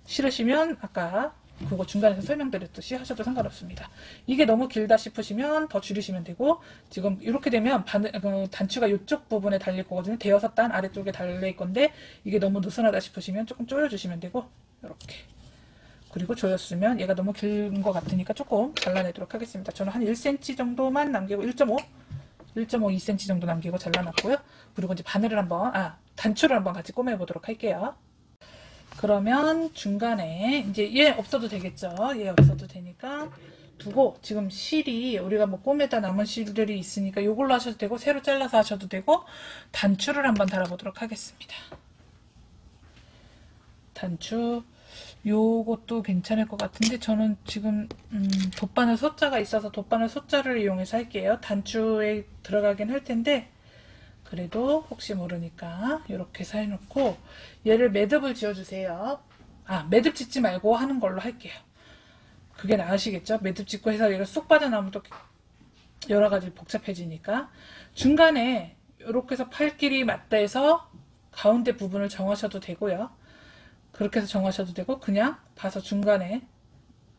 싫으시면 아까 그거 중간에서 설명드렸듯이 하셔도 상관없습니다. 이게 너무 길다 싶으시면 더 줄이시면 되고, 지금 이렇게 되면 단추가 이쪽 부분에 달릴 거거든요. 대여섯 단 아래쪽에 달릴 건데 이게 너무 느슨하다 싶으시면 조금 조여주시면 되고, 이렇게. 그리고 조였으면 얘가 너무 긴 것 같으니까 조금 잘라내도록 하겠습니다. 저는 한 1cm 정도만 남기고 1.5, 2cm 정도 남기고 잘라놨고요. 그리고 이제 바늘을 한번, 단추를 한번 같이 꼬매보도록 할게요. 그러면 중간에 이제 얘 없어도 되겠죠. 얘 없어도 되니까 두고, 지금 실이 우리가 뭐 꼬매다 남은 실들이 있으니까 이걸로 하셔도 되고 새로 잘라서 하셔도 되고, 단추를 한번 달아보도록 하겠습니다. 단추 요것도 괜찮을 것 같은데 저는 지금 돗바늘 소자가 있어서 돗바늘 소자를 이용해서 할게요. 단추에 들어가긴 할 텐데 그래도 혹시 모르니까 이렇게 해서 해놓고 얘를 매듭을 지어주세요. 매듭 짓지 말고 하는 걸로 할게요. 그게 나으시겠죠? 매듭 짓고 해서 얘가 쑥 빠져나오면 또 여러가지 복잡해지니까 중간에 이렇게 해서 팔끼리 맞다 해서 가운데 부분을 정하셔도 되고요. 그렇게 해서 정하셔도 되고 그냥 봐서 중간에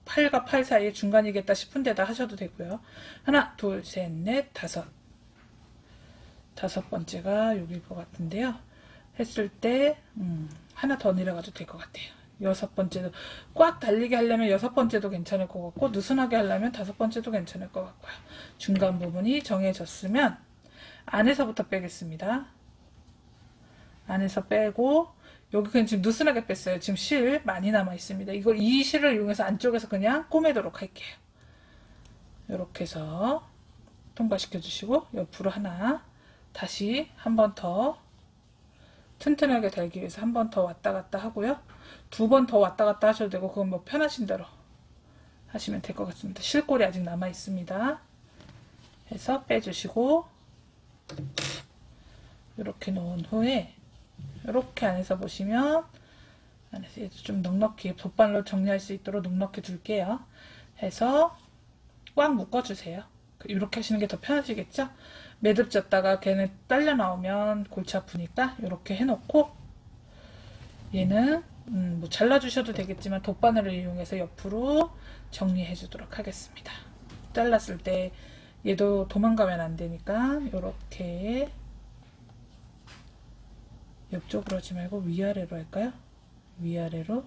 팔과 팔 사이에 중간이겠다 싶은 데다 하셔도 되고요. 하나, 둘, 셋, 넷, 다섯. 다섯 번째가 여기일 것 같은데요. 했을 때 하나 더 내려가도 될 것 같아요. 여섯 번째도 꽉 달리게 하려면 여섯 번째도 괜찮을 것 같고 느슨하게 하려면 다섯 번째도 괜찮을 것 같고요. 중간 부분이 정해졌으면 안에서부터 빼겠습니다. 안에서 빼고 여기 그냥 지금 느슨하게 뺐어요. 지금 실 많이 남아 있습니다. 이 실을 이용해서 안쪽에서 그냥 꼬매도록 할게요. 이렇게 해서 통과시켜 주시고 옆으로 하나 다시 한 번 더 튼튼하게 달기 위해서 한 번 더 왔다 갔다 하고요. 두 번 더 왔다 갔다 하셔도 되고 그건 뭐 편하신 대로 하시면 될 것 같습니다. 실골이 아직 남아 있습니다. 해서 빼주시고 이렇게 놓은 후에 이렇게 안에서 보시면 안에서 좀 넉넉히 돗바늘로 정리할 수 있도록 넉넉히 둘게요. 해서 꽉 묶어주세요. 이렇게 하시는 게 더 편하시겠죠? 매듭 졌다가 걔는 딸려 나오면 골치 아프니까 이렇게 해놓고 얘는 뭐 잘라주셔도 되겠지만 돗바늘을 이용해서 옆으로 정리해 주도록 하겠습니다. 잘랐을 때 얘도 도망가면 안 되니까 이렇게 옆쪽으로 하지 말고 위아래로 할까요? 위아래로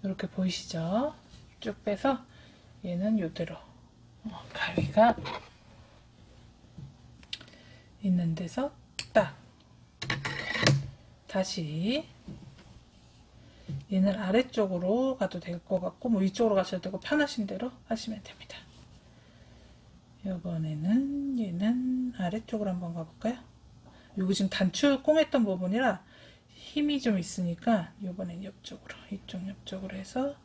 이렇게 보이시죠? 쭉 빼서 얘는 요대로 가위가 있는 데서 딱 다시 얘는 아래쪽으로 가도 될 것 같고 뭐 위쪽으로 가셔도 되고 편하신 대로 하시면 됩니다. 이번에는 얘는 아래쪽으로 한번 가볼까요? 요거 지금 단추 꼬맸던 부분이라 힘이 좀 있으니까 이번엔 옆쪽으로, 이쪽 옆쪽으로 해서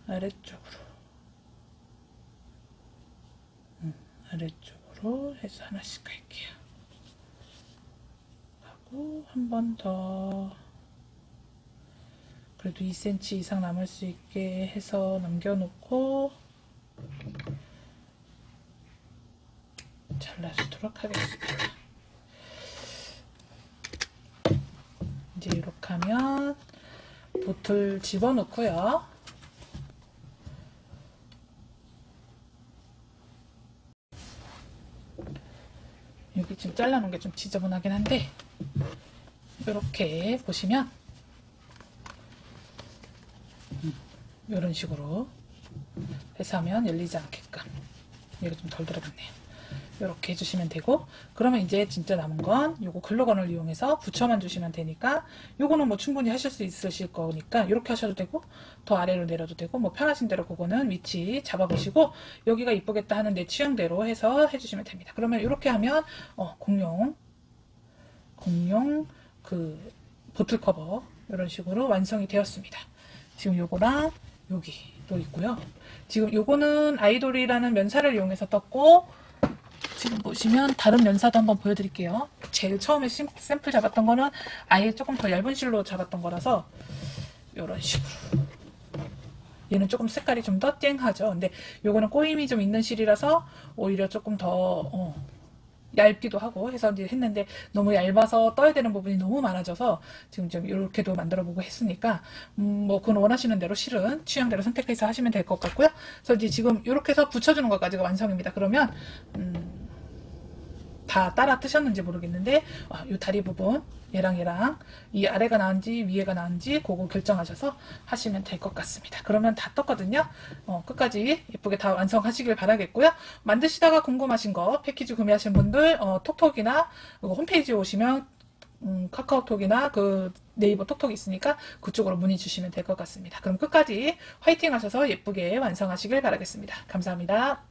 아래쪽으로 아래쪽으로 해서 하나씩 갈게요. 하고 한 번 더 그래도 2cm 이상 남을 수 있게 해서 남겨놓고 잘라주도록 하겠습니다. 이제 이렇게 하면 보틀 집어넣고요. 여기 지금 잘라놓은 게 좀 지저분하긴 한데 이렇게 보시면 이런 식으로 해서 하면 열리지 않게끔, 얘가 좀 덜 들어갔네요. 이렇게 해주시면 되고, 그러면 이제 진짜 남은 건 요거 글루건을 이용해서 붙여만 주시면 되니까, 요거는 뭐 충분히 하실 수 있으실 거니까 이렇게 하셔도 되고 더 아래로 내려도 되고 뭐 편하신 대로 그거는 위치 잡아보시고 여기가 이쁘겠다 하는 내 취향대로 해서 해주시면 됩니다. 그러면 이렇게 하면 공룡 그 보틀 커버 이런 식으로 완성이 되었습니다. 지금 요거랑 여기도 있고요. 지금 요거는 아이돌이라는 면사를 이용해서 떴고, 지금 보시면 다른 면사도 한번 보여드릴게요. 제일 처음에 샘플 잡았던 거는 아예 조금 더 얇은 실로 잡았던 거라서 이런 식으로, 얘는 조금 색깔이 좀 더 쨍하죠. 근데 요거는 꼬임이 좀 있는 실이라서 오히려 조금 더 얇기도 하고 해서 이제 했는데, 너무 얇아서 떠야 되는 부분이 너무 많아져서 지금 좀 이렇게도 만들어 보고 했으니까 뭐 그건 원하시는 대로 실은 취향대로 선택해서 하시면 될 것 같고요. 그래서 이제 지금 이렇게 해서 붙여주는 것까지가 완성입니다. 그러면 다 따라 뜨셨는지 모르겠는데 이 다리 부분 얘랑 이 아래가 나은지 위에가 나은지 그거 결정하셔서 하시면 될 것 같습니다. 그러면 다 떴거든요. 끝까지 예쁘게 다 완성하시길 바라겠고요. 만드시다가 궁금하신 거 패키지 구매하신 분들 톡톡이나 홈페이지에 오시면 카카오톡이나 그 네이버 톡톡 있으니까 그쪽으로 문의 주시면 될 것 같습니다. 그럼 끝까지 화이팅 하셔서 예쁘게 완성하시길 바라겠습니다. 감사합니다.